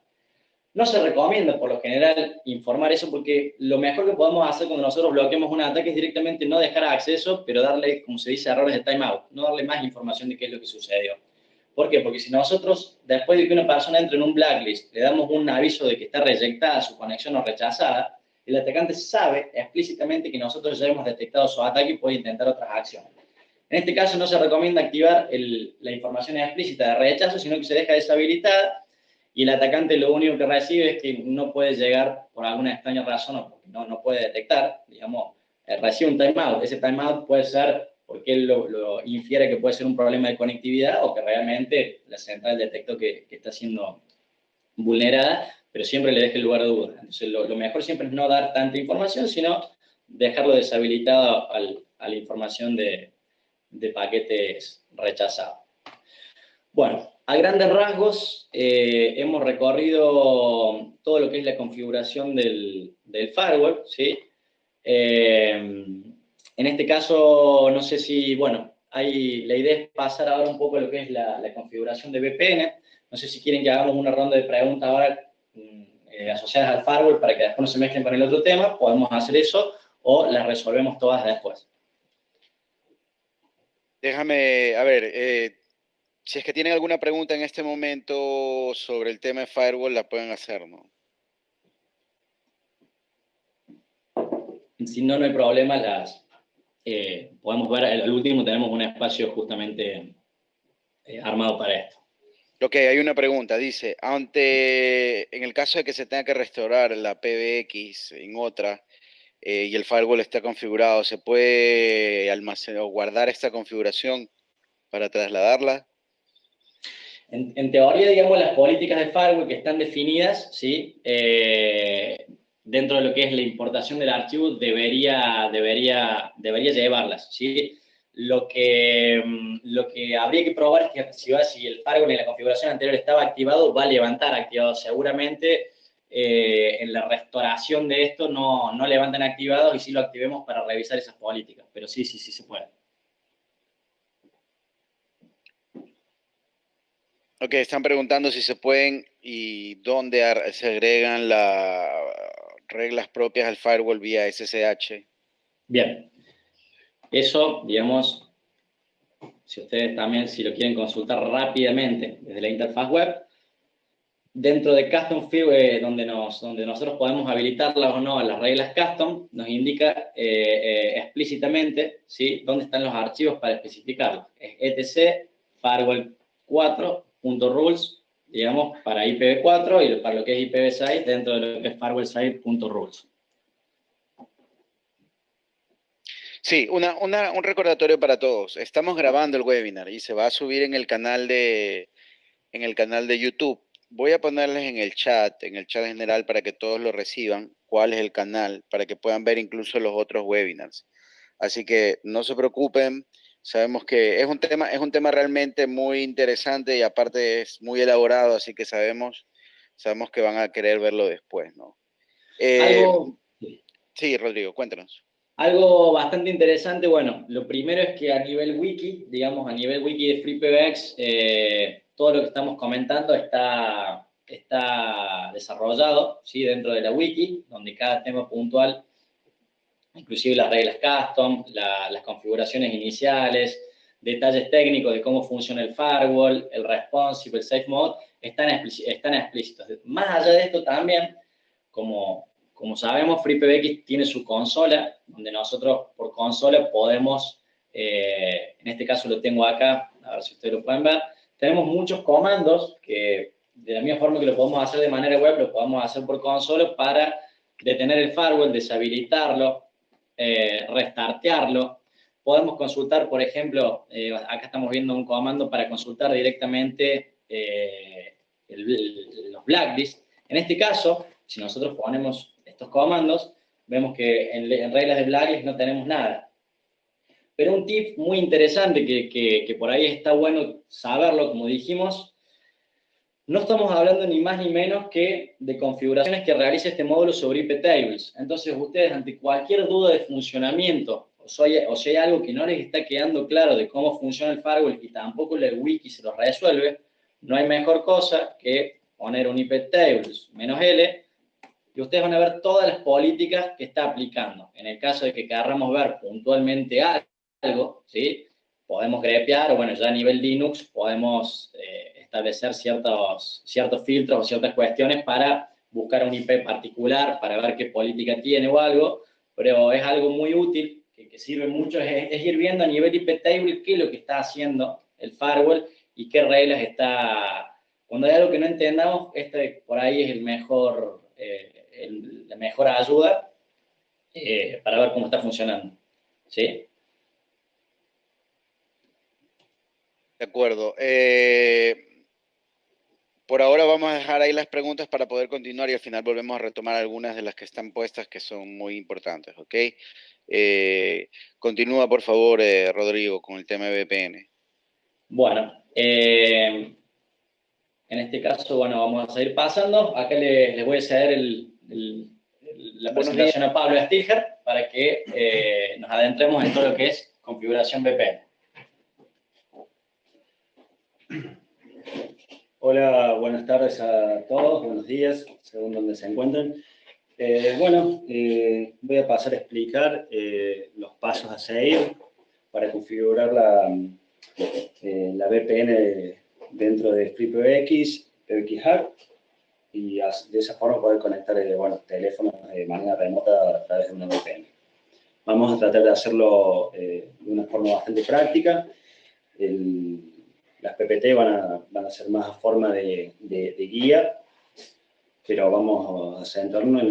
A: No se recomienda, por lo general, informar eso, porque lo mejor que podemos hacer cuando nosotros bloqueamos un ataque es directamente no dejar acceso, pero darle, como se dice, errores de timeout, no darle más información de qué es lo que sucedió. ¿Por qué? Porque si nosotros, después de que una persona entre en un blacklist, le damos un aviso de que está reyectada su conexión o rechazada, el atacante sabe explícitamente que nosotros ya hemos detectado su ataque y puede intentar otras acciones. En este caso no se recomienda activar la información explícita de rechazo, sino que se deja deshabilitada, y el atacante lo único que recibe es que no puede llegar por alguna extraña razón o porque no puede detectar, digamos, recibe un timeout. Ese timeout puede ser porque él lo infiere que puede ser un problema de conectividad o que realmente la central detectó que está siendo vulnerada, pero siempre le deja el lugar de duda. Entonces, lo mejor siempre es no dar tanta información, sino dejarlo deshabilitado a la información de paquetes rechazados. Bueno, a grandes rasgos, hemos recorrido todo lo que es la configuración del firewall, ¿sí? En este caso, no sé si, bueno, la idea es pasar ahora un poco a lo que es la configuración de VPN. No sé si quieren que hagamos una ronda de preguntas ahora asociadas al firewall para que después no se mezclen con el otro tema. Podemos hacer eso o las resolvemos todas después.
B: Déjame, a ver, si es que tienen alguna pregunta en este momento sobre el tema de firewall, la pueden hacer, ¿no?
A: Si no, no hay problema, podemos ver, al último tenemos un espacio justamente armado para esto.
B: Ok, hay una pregunta, dice, en el caso de que se tenga que restaurar la PBX en otra y el firewall está configurado, ¿se puede almacenar o guardar esta configuración para trasladarla?
A: En teoría, digamos, las políticas de firewall que están definidas, ¿sí? Dentro de lo que es la importación del archivo, debería llevarlas, ¿sí? Lo que habría que probar es que si el firewall en la configuración anterior estaba activado, va a levantar activado. Seguramente en la restauración de esto no levantan activados, y sí lo activemos para revisar esas políticas, pero sí se puede.
B: Ok, están preguntando si se pueden y dónde se agregan las reglas propias al firewall vía SSH.
A: Bien, eso, digamos, si ustedes también, si lo quieren consultar rápidamente desde la interfaz web, dentro de Custom Field, donde nosotros podemos habilitarlas o no, las reglas custom, nos indica explícitamente, ¿sí?, dónde están los archivos para especificarlos. Es etc firewall4.rules, digamos, para IPv4, y para lo que es IPv6, dentro de lo que es firewall6.rules.
B: Sí, un recordatorio para todos. Estamos grabando el webinar y se va a subir en el canal de YouTube. Voy a ponerles en el chat general para que todos lo reciban, cuál es el canal, para que puedan ver incluso los otros webinars. Así que no se preocupen, sabemos que es un tema realmente muy interesante y aparte es muy elaborado, así que sabemos que van a querer verlo después, ¿no?
A: Algo,
B: Sí, Rodrigo, cuéntanos.
A: algo bastante interesante, bueno, lo primero es que a nivel wiki, digamos, a nivel wiki de FreePBX, todo lo que estamos comentando está desarrollado, ¿sí? Dentro de la wiki, donde cada tema puntual, inclusive las reglas custom, las configuraciones iniciales, detalles técnicos de cómo funciona el firewall, el responsive, el safe mode, están explícitos. Más allá de esto también, como sabemos, FreePBX tiene su consola, donde nosotros por consola podemos, en este caso lo tengo acá, a ver si ustedes lo pueden ver, tenemos muchos comandos que de la misma forma que lo podemos hacer de manera web, lo podemos hacer por consola para detener el firewall, deshabilitarlo, restartearlo. Podemos consultar, por ejemplo, acá estamos viendo un comando para consultar directamente los blacklists. En este caso, si nosotros ponemos estos comandos, vemos que en reglas de blacklist no tenemos nada. Pero un tip muy interesante que por ahí está bueno saberlo, como dijimos, no estamos hablando ni más ni menos que de configuraciones que realice este módulo sobre IP tables. Entonces, ustedes ante cualquier duda de funcionamiento, o si hay algo que no les está quedando claro de cómo funciona el firewall y tampoco el wiki se lo resuelve, no hay mejor cosa que poner un IP tables -L y ustedes van a ver todas las políticas que está aplicando. En el caso de que queramos ver puntualmente algo, ¿sí? Podemos grepear, o bueno, ya a nivel Linux podemos establecer ciertos filtros o ciertas cuestiones para buscar un IP particular, para ver qué política tiene o algo, pero es algo muy útil, que sirve mucho, es ir viendo a nivel IP table qué es lo que está haciendo el firewall y qué reglas está. Cuando hay algo que no entendamos, este por ahí es la mejor ayuda para ver cómo está funcionando. ¿Sí?
B: De acuerdo. Por ahora vamos a dejar ahí las preguntas para poder continuar y al final volvemos a retomar algunas de las que están puestas que son muy importantes, ¿ok? Continúa, por favor, Rodrigo, con el tema de VPN.
A: Bueno, en este caso, bueno, vamos a seguir pasando. Acá les voy a ceder la presentación a Pablo Stilger para que nos adentremos en todo lo que es configuración VPN.
C: Hola, buenas tardes a todos, buenos días, según donde se encuentren. Voy a pasar a explicar los pasos a seguir para configurar la VPN dentro de FreePBX, PBX Hack, y de esa forma poder conectar teléfonos de manera remota a través de una VPN. Vamos a tratar de hacerlo de una forma bastante práctica. Las PPT van a ser más a forma de guía, pero vamos a centrarnos en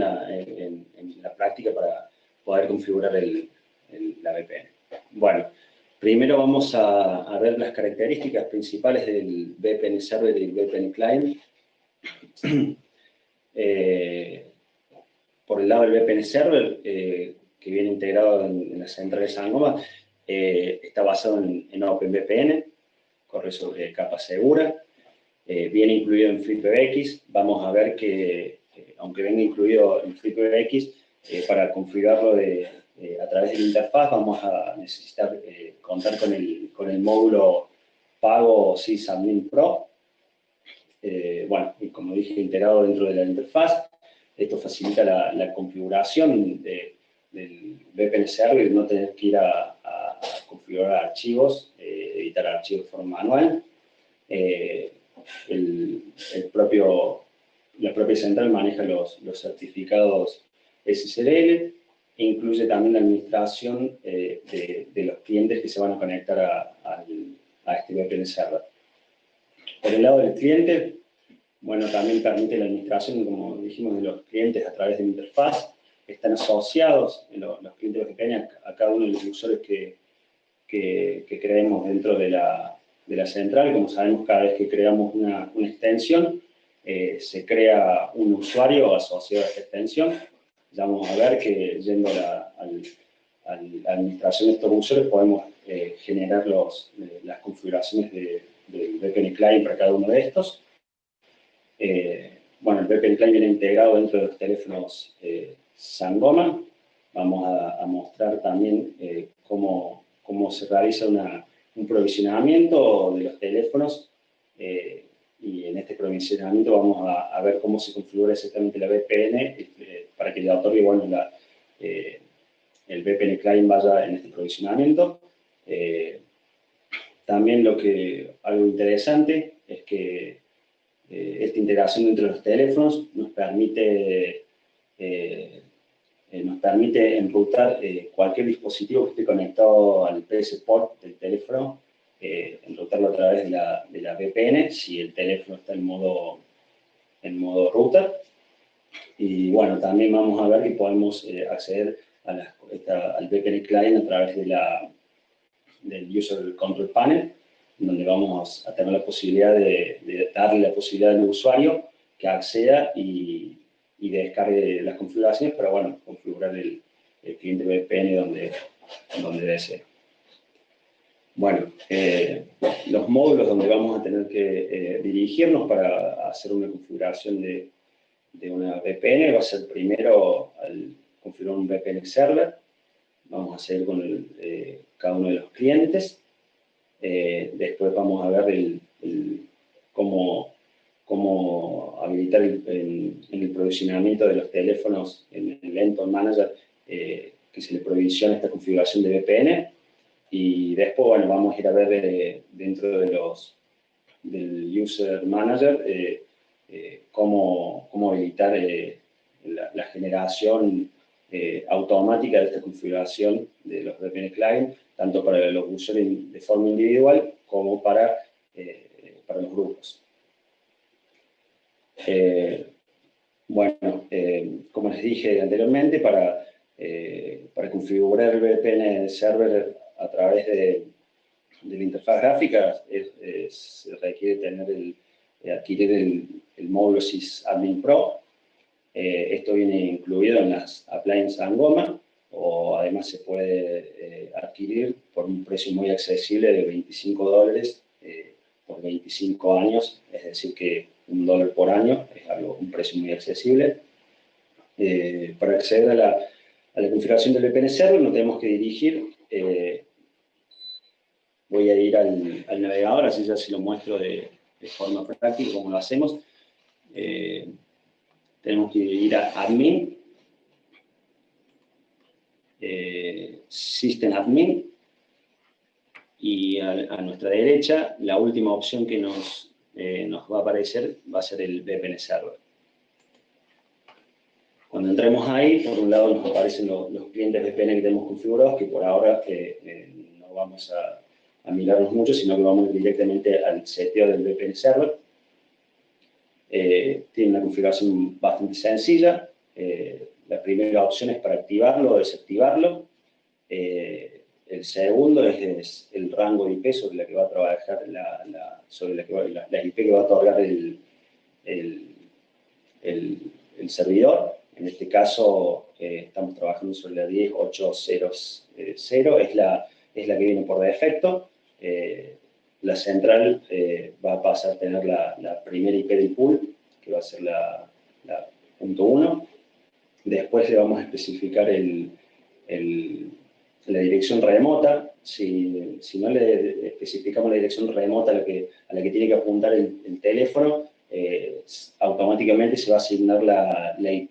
C: la práctica para poder configurar la VPN. Bueno, primero vamos a ver las características principales del VPN Server y del VPN Client. Por el lado del VPN Server, que viene integrado en la central de Sangoma, está basado en OpenVPN, corre sobre capa segura, viene incluido en FreePBX. Vamos a ver que, aunque venga incluido en FreePBX, para configurarlo a través de la interfaz vamos a necesitar contar con el módulo pago Sysadmin Pro. Y como dije, integrado dentro de la interfaz. Esto facilita la configuración del VPN Server y no tener que ir a configurar archivos, editar archivos de forma manual. La propia central maneja los certificados SSL e incluye también la administración de los clientes que se van a conectar a este VPN Server. Por el lado del cliente, bueno, también permite la administración, como dijimos, de los clientes a través de la interfaz. están asociados los clientes VPN a cada uno de los usuarios que creemos dentro de la central. Como sabemos, cada vez que creamos una extensión, se crea un usuario asociado a esta extensión. Ya vamos a ver que yendo a la administración de estos usuarios podemos generar las configuraciones del VPN Client para cada uno de estos. Bueno, el VPN Client viene integrado dentro de los teléfonos Sangoma. Vamos a mostrar también cómo se realiza un provisionamiento de los teléfonos, y en este provisionamiento vamos a ver cómo se configura exactamente la VPN para que le otorgue, bueno, el VPN Client vaya en este provisionamiento. También algo interesante es que esta integración entre los teléfonos nos permite enrutar cualquier dispositivo que esté conectado al PS Port del teléfono, enrutarlo a través de la VPN si el teléfono está en modo router. Y bueno, también vamos a ver que podemos acceder al VPN Client a través del User Control Panel, donde vamos a tener la posibilidad de darle la posibilidad al usuario que acceda y descargue las configuraciones para, bueno, configurar el cliente VPN donde desee. Bueno, los módulos donde vamos a tener que dirigirnos para hacer una configuración de una VPN va a ser primero al configurar un VPN server. Vamos a hacer con cada uno de los clientes. Después vamos a ver cómo habilitar en el provisionamiento de los teléfonos en el Endpoint Manager, que se le provisiona esta configuración de VPN. Y después, bueno, vamos a ir a ver dentro del User Manager cómo habilitar la generación automática de esta configuración de los VPN Client, tanto para los usuarios de forma individual como para los grupos. Bueno, como les dije anteriormente, para configurar el VPN Server a través de la interfaz gráfica se requiere adquirir el módulo SysAdmin Pro. Esto viene incluido en las appliances Sangoma, o además se puede adquirir por un precio muy accesible de $25 por 25 años, es decir que $1 por año es un precio muy accesible. Para acceder a la configuración del VPN Server nos tenemos que dirigir. Voy a ir al navegador, así ya se lo muestro de forma práctica cómo lo hacemos. Tenemos que ir a Admin, System Admin, y a nuestra derecha la última opción que nos va a aparecer va a ser el VPN Server. Cuando entremos ahí, por un lado nos aparecen los clientes VPN que tenemos configurados, que por ahora no vamos a mirarnos mucho, sino que vamos directamente al seteo del VPN Server. Tiene una configuración bastante sencilla. La primera opción es para activarlo o desactivarlo. El segundo es el rango de IP sobre la que va a trabajar, la IP que va a otorgar el servidor. En este caso estamos trabajando sobre la 10.8.0.0, es la que viene por defecto. La central va a pasar a tener la primera IP del pool, que va a ser la .1. Después le vamos a especificar la dirección remota. Si no le especificamos la dirección remota a la que tiene que apuntar el teléfono, automáticamente se va a asignar la IP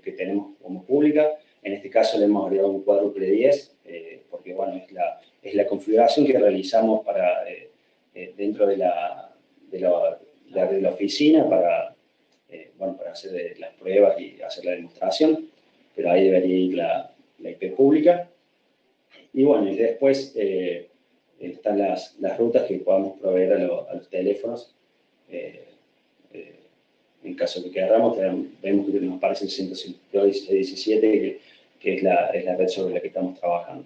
C: que tenemos como pública. En este caso le hemos agregado un cuádruple 10, porque bueno, es la configuración que realizamos dentro de la oficina para hacer las pruebas y hacer la demostración, pero ahí debería ir la IP pública. Y bueno, y después están las rutas que podamos proveer a los teléfonos, en En caso de que queramos, vemos que nos aparece el 152.16.17, que es la red sobre la que estamos trabajando.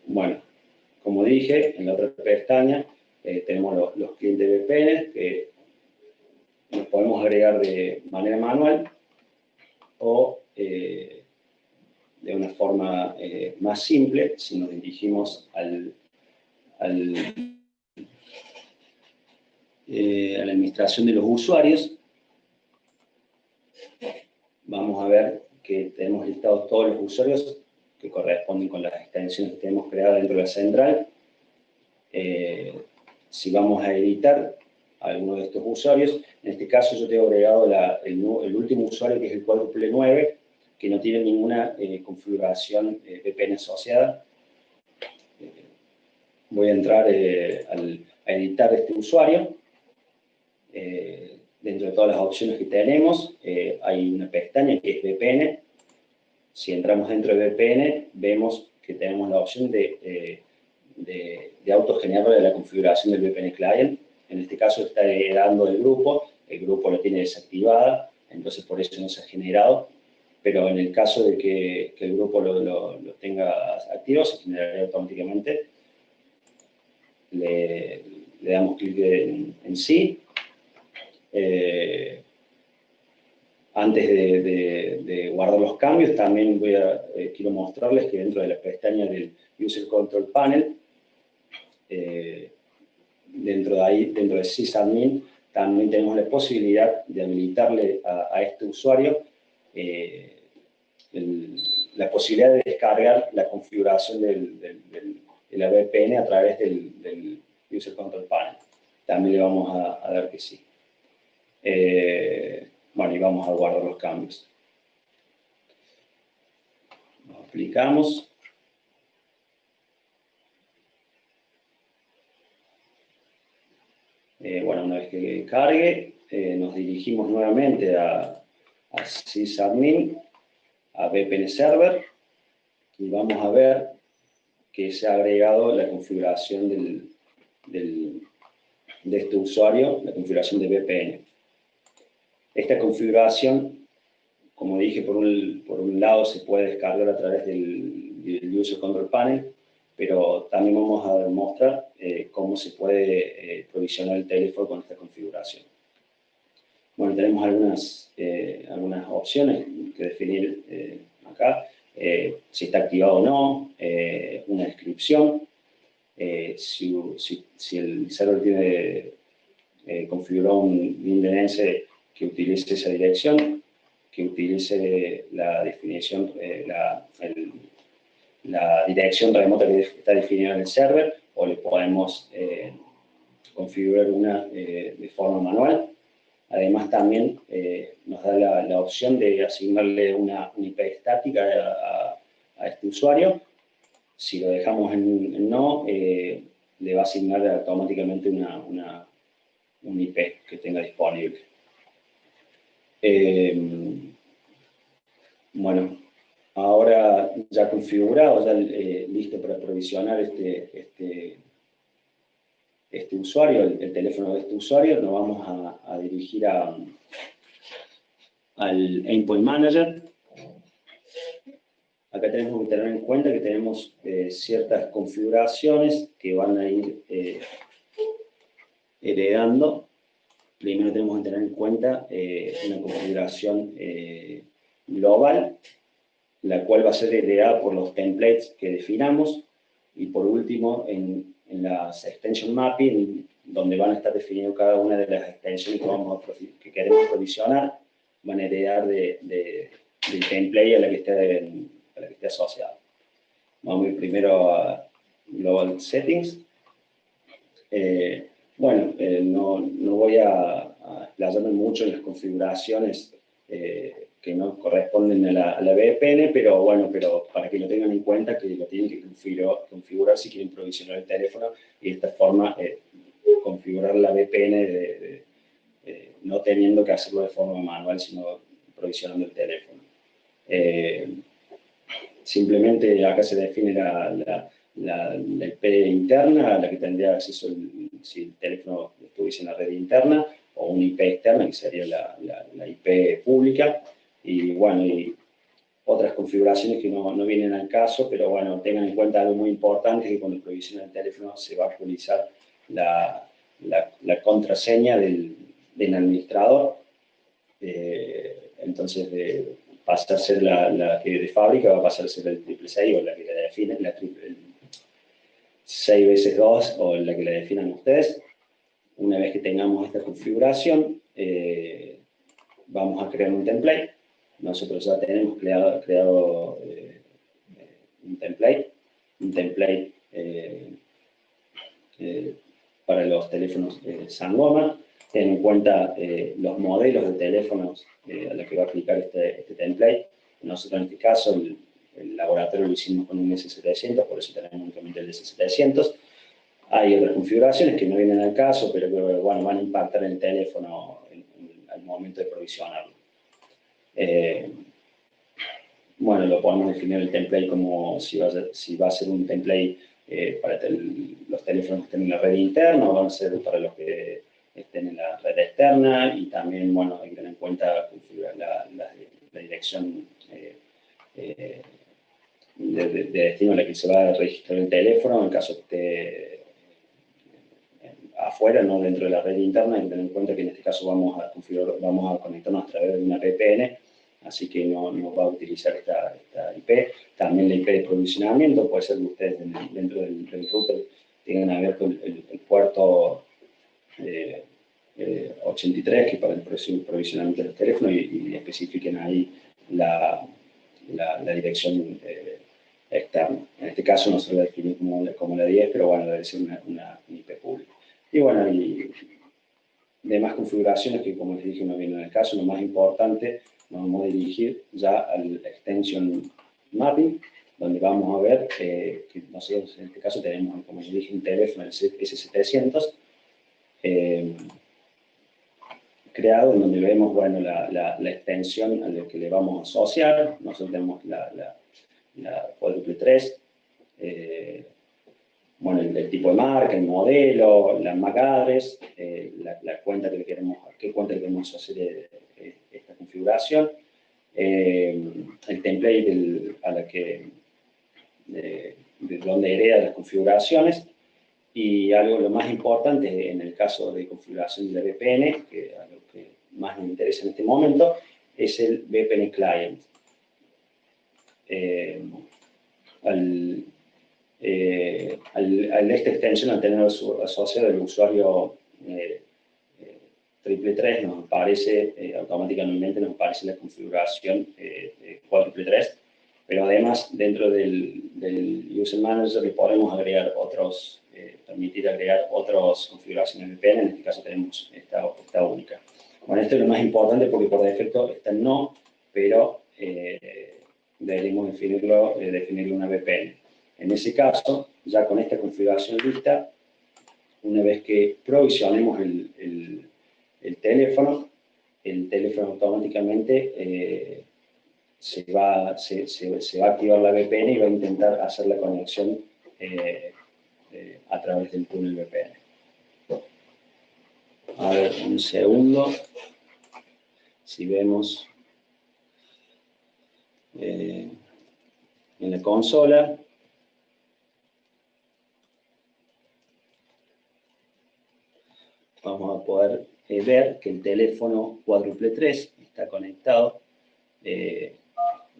C: Bueno, como dije, en la otra pestaña tenemos los clientes VPN que los podemos agregar de manera manual o de una forma más simple si nos dirigimos a la administración de los usuarios. Vamos a ver que tenemos listados todos los usuarios que corresponden con las extensiones que tenemos creadas dentro de la central. Si vamos a editar alguno de estos usuarios, en este caso yo tengo agregado el último usuario, que es el 499, que no tiene ninguna configuración VPN asociada. Voy a entrar a editar este usuario. Dentro de todas las opciones que tenemos, hay una pestaña que es VPN. Si entramos dentro de VPN, vemos que tenemos la opción de autogenerar la configuración del VPN client. En este caso está heredando el grupo lo tiene desactivada, entonces por eso no se ha generado, pero en el caso de que el grupo lo tenga activo, se generará automáticamente. Le damos clic en sí. Antes de guardar los cambios, también quiero mostrarles que dentro de la pestaña del User Control Panel, dentro de sysadmin, también tenemos la posibilidad de habilitarle a este usuario la posibilidad de descargar la configuración de la VPN a través del User Control Panel. También le vamos a dar que sí. Bueno, y vamos a guardar los cambios. Lo aplicamos. Bueno, una vez que cargue, nos dirigimos nuevamente a sysadmin, a VPN Server, y vamos a ver que se ha agregado la configuración de este usuario, la configuración de VPN. Esta configuración, como dije, por un lado se puede descargar a través del User Control Panel, pero también vamos a demostrar cómo se puede provisionar el teléfono con esta configuración. Bueno, tenemos algunas opciones que definir acá. Si está activado o no, una descripción, si el server tiene configurado un DNS que utilice esa dirección, que utilice la definición, la dirección remota que está definida en el server, o le podemos configurar una de forma manual. Además, también nos da la opción de asignarle una IP estática a este usuario. Si lo dejamos en no, le va a asignar automáticamente un IP que tenga disponible. Bueno, ahora ya configurado, ya listo para provisionar este usuario, el teléfono de este usuario, nos vamos a dirigir al Endpoint Manager. Acá tenemos que tener en cuenta que tenemos ciertas configuraciones que van a ir heredando. Primero tenemos que tener en cuenta una configuración global, la cual va a ser heredada por los templates que definamos. Y por último, en las extension mapping, donde van a estar definidas cada una de las extensiones que queremos provisionar, van a heredar del template a la que esté asociado. Vamos a ir primero a Global Settings. Bueno, no voy a explayarme mucho en las configuraciones que no corresponden a la VPN, pero para que lo tengan en cuenta, que lo tienen que configurar si quieren provisionar el teléfono, y de esta forma configurar la VPN no teniendo que hacerlo de forma manual, sino provisionando el teléfono. Simplemente acá se define la IP interna a la que tendría acceso si el teléfono estuviese en la red interna, o una IP externa, que sería la IP pública, y bueno, y otras configuraciones que no vienen al caso, pero bueno, tengan en cuenta algo muy importante, que cuando provisionan el teléfono se va a actualizar la contraseña del administrador. Entonces, pasa a ser la que de fábrica, va a pasar a ser el 666 o la que la define, el 6 veces 2 o la que la definan ustedes. Una vez que tengamos esta configuración, vamos a crear un template. Nosotros ya tenemos creado un template para los teléfonos Sangoma. Ten en cuenta los modelos de teléfonos a los que va a aplicar este template. Nosotros en este caso el laboratorio lo hicimos con un S700, por eso tenemos únicamente el S700. Hay otras configuraciones que no vienen al caso, pero que bueno, van a impactar en el teléfono al momento de provisionarlo. Bueno, lo podemos definir el template como si va a ser un template para los teléfonos que estén en la red interna, o van a ser para los que estén en la red externa, y también, bueno, hay que tener en cuenta configurar la dirección de destino a la que se va a registrar el teléfono, en caso que esté afuera, no dentro de la red interna. Hay que tener en cuenta que en este caso vamos a conectarnos a través de una VPN, así que no va a utilizar esta IP. También la IP de provisionamiento, puede ser que ustedes dentro del router tengan abierto el puerto 83, que para el provisionamiento del teléfono, y especifiquen ahí la dirección externa. En este caso no se lo define como la 10, pero bueno, debe ser una IP pública. Y bueno, y demás configuraciones que, como les dije, no vienen al caso. Lo más importante, nos vamos a dirigir ya al extension mapping, donde vamos a ver que nosotros en este caso tenemos, como les dije, un teléfono, el S700, creado, en donde vemos, bueno, la extensión a la que le vamos a asociar. Nosotros tenemos la cuádruple 3, bueno, el tipo de marca, el modelo, la MAC address, la cuenta que qué cuenta le queremos asociar esta configuración, el template de donde hereda las configuraciones, y lo más importante en el caso de configuración de la VPN, que a lo que más nos interesa en este momento, es el VPN client. Esta extensión, al tener asociado el usuario 333, nos aparece automáticamente la configuración cuádruple 3, pero además dentro del User Manager le podemos agregar permitir agregar otras configuraciones VPN. En este caso tenemos esta única. Bueno, esto es lo más importante porque por defecto esta no, pero deberíamos definir una VPN. En ese caso, ya con esta configuración lista, una vez que provisionemos el teléfono automáticamente se va a activar la VPN y va a intentar hacer la conexión a través del túnel VPN. A ver, un segundo. Si vemos en la consola, vamos a poder ver que el teléfono cuádruple 3 está conectado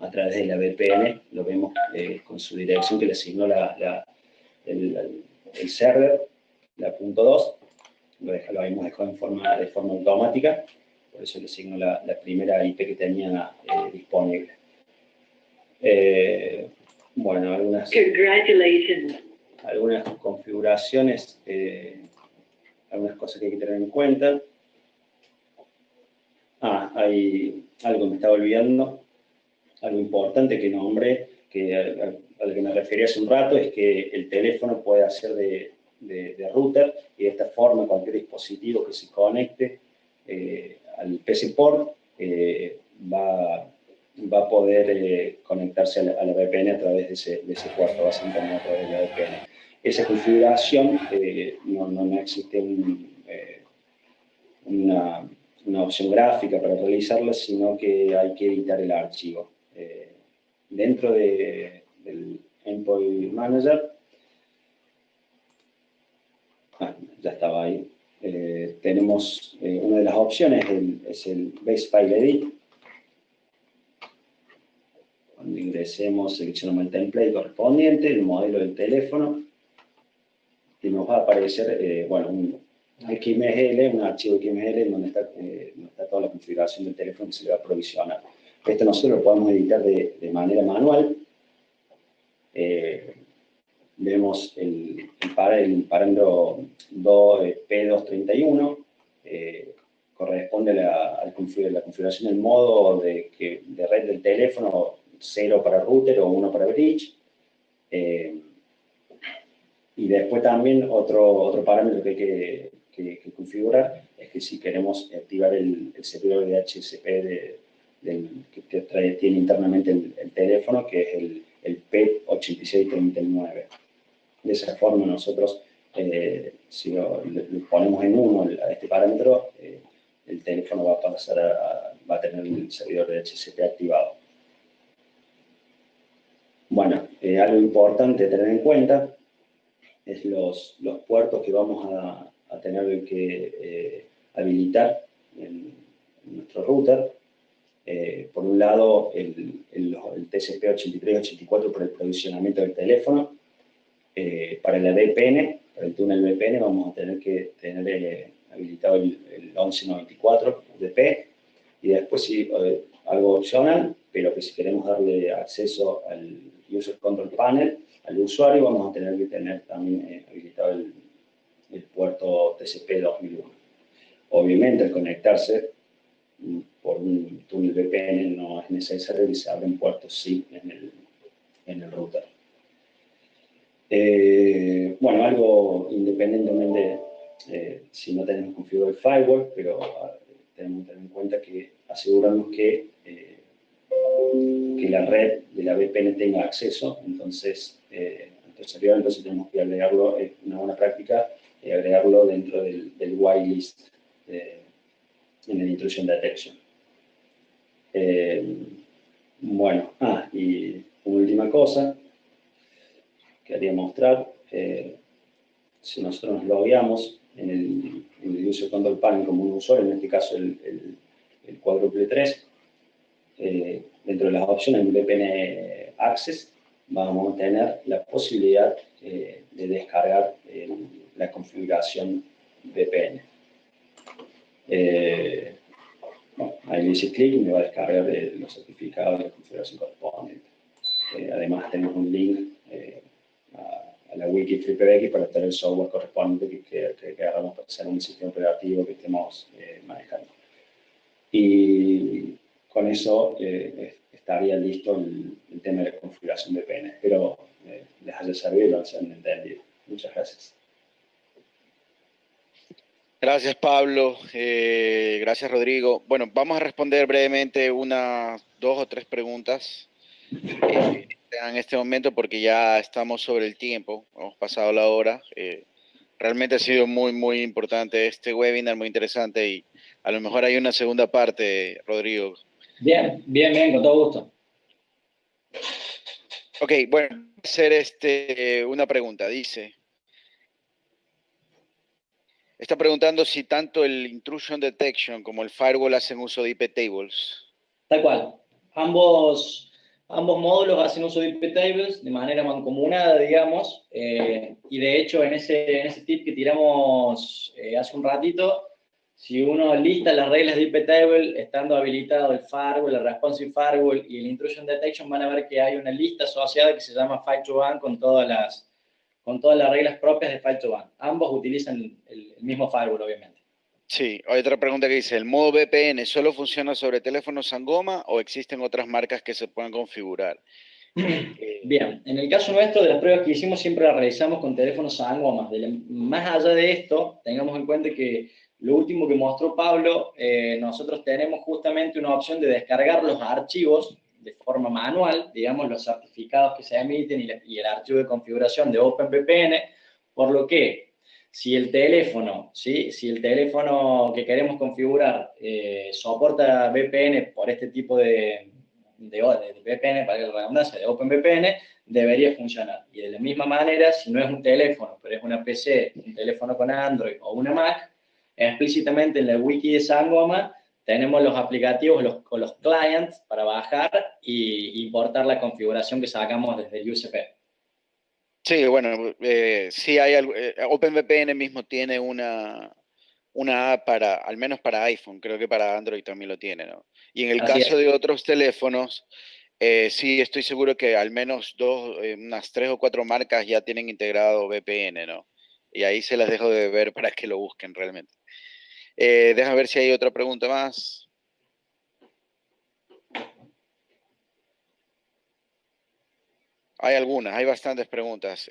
C: a través de la VPN. Lo vemos con su dirección que le asignó el server, la .2. Lo habíamos dejado de forma automática, por eso le asigno la primera IP que tenía disponible. Bueno, algunas configuraciones, algunas cosas que hay que tener en cuenta. Hay algo que me estaba olvidando, algo importante que nombré, a lo que me refería hace un rato, es que el teléfono puede hacer de router, y de esta forma cualquier dispositivo que se conecte al PC Port va a poder conectarse a la VPN a través de ese puerto, va a ser internet a través de la VPN. Esa configuración no existe una opción gráfica para realizarla, sino que hay que editar el archivo. Dentro del Endpoint Manager, ya estaba ahí, tenemos una de las opciones, es el Base File Edit. Cuando ingresemos, seleccionamos el template correspondiente, el modelo del teléfono, y nos va a aparecer, bueno, un XML, un archivo XML donde está toda la configuración del teléfono que se le va a provisionar. Esto nosotros lo podemos editar de manera manual. Vemos el parámetro P231, corresponde a la configuración del modo de red del teléfono, 0 para router o 1 para bridge. Y después también otro parámetro que hay que configurar es que si queremos activar el servidor de DHCP que tiene internamente el teléfono, que es el P8639. De esa forma nosotros, si lo ponemos en 1 a este parámetro, el teléfono va a pasar va a tener el servidor de DHCP activado. Bueno, algo importante a tener en cuenta es los puertos que vamos a tener que habilitar en nuestro router. Por un lado, el TCP83-84 por el provisionamiento del teléfono. Para la VPN, para el túnel VPN, vamos a tener que tener habilitado el 1194 UDP. Y después, sí, algo opcional, pero que si queremos darle acceso al User Control Panel, al usuario, vamos a tener que tener también habilitado el puerto TCP 2001. Obviamente, al conectarse por un túnel VPN no es necesario que se abran puertos SIP en el router. Bueno, algo independientemente si no tenemos configurado el firewall, pero tenemos que tener en cuenta que asegurarnos que la red de la VPN tenga acceso, entonces, al servidor, entonces tenemos que agregarlo, es una buena práctica, agregarlo dentro del whitelist en el intrusion detection. Bueno, y una última cosa que quería mostrar, si nosotros nos logueamos en el User Control Panel como un usuario, en este caso el cuádruple 3, dentro de las opciones de VPN Access, vamos a tener la posibilidad de descargar la configuración VPN. Bueno, ahí le hice clic y me va a descargar los certificados de la configuración correspondiente. Además, tenemos un link a la wiki FreePBX para tener el software correspondiente que agarramos para hacer un sistema operativo que estemos manejando. Y con eso estaría listo el tema de la configuración VPN. Espero les haya servido y lo hayan entendido. Muchas gracias.
B: Gracias, Pablo. Gracias, Rodrigo. Bueno, vamos a responder brevemente unas 2 o 3 preguntas en este momento porque ya estamos sobre el tiempo. Hemos pasado la hora. Realmente ha sido muy, muy importante este webinar, muy interesante y a lo mejor hay una segunda parte, Rodrigo.
A: Bien, con todo gusto.
B: Ok, bueno, voy a hacer una pregunta. Dice, está preguntando si tanto el Intrusion Detection como el Firewall hacen uso de IP tables.
A: Tal cual. Ambos módulos hacen uso de IP tables de manera mancomunada, digamos, y de hecho en ese tip que tiramos hace un ratito, si uno lista las reglas de IP table, estando habilitado el firewall, el responsive firewall y el intrusion detection, van a ver que hay una lista asociada que se llama File to Ban con todas las reglas propias de File to Ban. Ambos utilizan el mismo firewall, obviamente.
B: Sí, hay otra pregunta que dice, ¿el modo VPN solo funciona sobre teléfonos Sangoma o existen otras marcas que se puedan configurar?
A: Bien, en el caso nuestro, de las pruebas que hicimos, siempre las realizamos con teléfonos Sangoma. Más allá de esto, tengamos en cuenta que lo último que mostró Pablo, nosotros tenemos justamente una opción de descargar los archivos de forma manual, digamos, los certificados que se emiten y el archivo de configuración de OpenVPN, por lo que Si el teléfono, ¿sí? Si el teléfono que queremos configurar soporta VPN por este tipo de VPN, para la redundancia, de OpenVPN, debería funcionar. Y de la misma manera, si no es un teléfono, pero es una PC, un teléfono con Android o una Mac, explícitamente en la wiki de Sangoma tenemos los aplicativos o los clients para bajar y importar la configuración que sacamos desde el USP.
B: Sí, bueno, sí hay algo. OpenVPN mismo tiene una app para, al menos para iPhone, creo que para Android también lo tiene, ¿no? Y en el
A: Así
B: caso
A: es.
B: de otros teléfonos, sí estoy seguro que al menos unas 3 o 4 marcas ya tienen integrado VPN, ¿no? Y ahí se las dejo de ver para que lo busquen realmente. Déjame ver si hay otra pregunta más. Hay algunas, hay bastantes preguntas.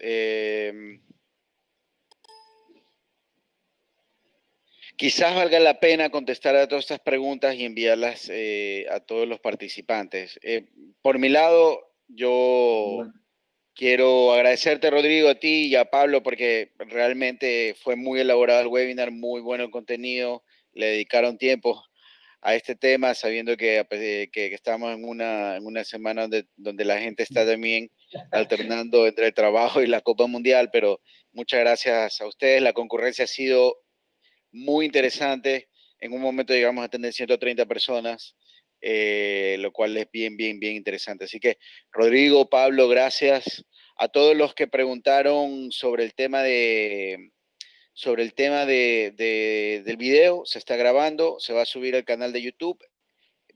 B: Quizás valga la pena contestar a todas estas preguntas y enviarlas a todos los participantes. Por mi lado, yo
A: Bueno,
B: quiero agradecerte, Rodrigo, a ti y a Pablo, porque realmente fue muy elaborado el webinar, muy bueno el contenido, le dedicaron tiempo a este tema, sabiendo que estamos en una semana donde la gente está también alternando entre el trabajo y la Copa Mundial, pero muchas gracias a ustedes. La concurrencia ha sido muy interesante. En un momento llegamos a tener 130 personas, lo cual es bien, bien, bien interesante. Así que, Rodrigo, Pablo, gracias a todos los que preguntaron sobre el tema del video. Se está grabando, se va a subir al canal de YouTube.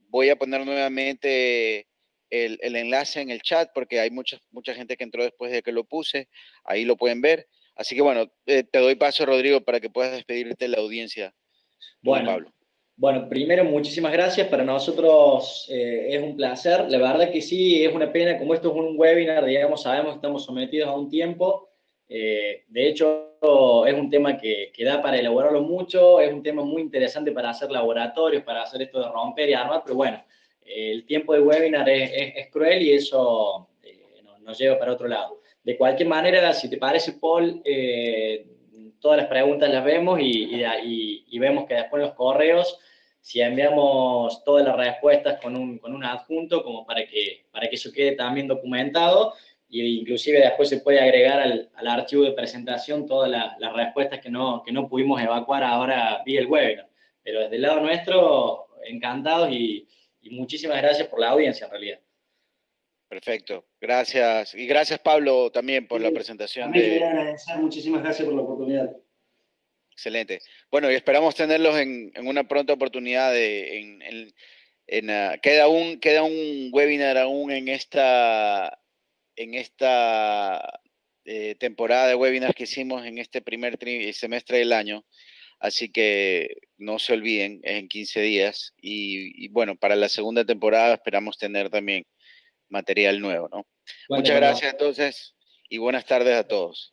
B: Voy a poner nuevamente el enlace en el chat porque hay mucha gente que entró después de que lo puse. Ahí lo pueden ver. Así que bueno, te doy paso, Rodrigo, para que puedas despedirte de la audiencia, tú y
A: bueno,
B: Pablo.
A: bueno, primero muchísimas gracias. Para nosotros es un placer. La verdad que sí, es una pena, como esto es un webinar, digamos, sabemos que estamos sometidos a un tiempo. De hecho, es un tema que da para elaborarlo mucho, es un tema muy interesante para hacer laboratorios, para hacer esto de romper y armar, pero bueno, el tiempo de webinar es cruel y eso nos lleva para otro lado. De cualquier manera, si te parece, Paul, todas las preguntas las vemos y vemos que después en los correos, si enviamos todas las respuestas con un adjunto, como para que eso quede también documentado, e inclusive después se puede agregar al archivo de presentación todas las respuestas que no pudimos evacuar ahora vía el webinar. Pero desde el lado nuestro, encantados y muchísimas gracias por la audiencia en realidad.
B: Perfecto. Gracias. Y gracias, Pablo, también por la
C: Sí,
B: presentación
C: también quería
B: de...
C: agradecer, muchísimas gracias por la oportunidad.
B: Excelente. Bueno, y esperamos tenerlos en una pronta oportunidad queda un webinar aún en esta temporada de webinars que hicimos en este primer semestre del año. Así que no se olviden, es en 15 días. Y bueno, para la segunda temporada esperamos tener también material nuevo, ¿no?
A: Cuenta
B: Muchas
A: con
B: gracias
A: nosotros.
B: entonces y buenas tardes a todos.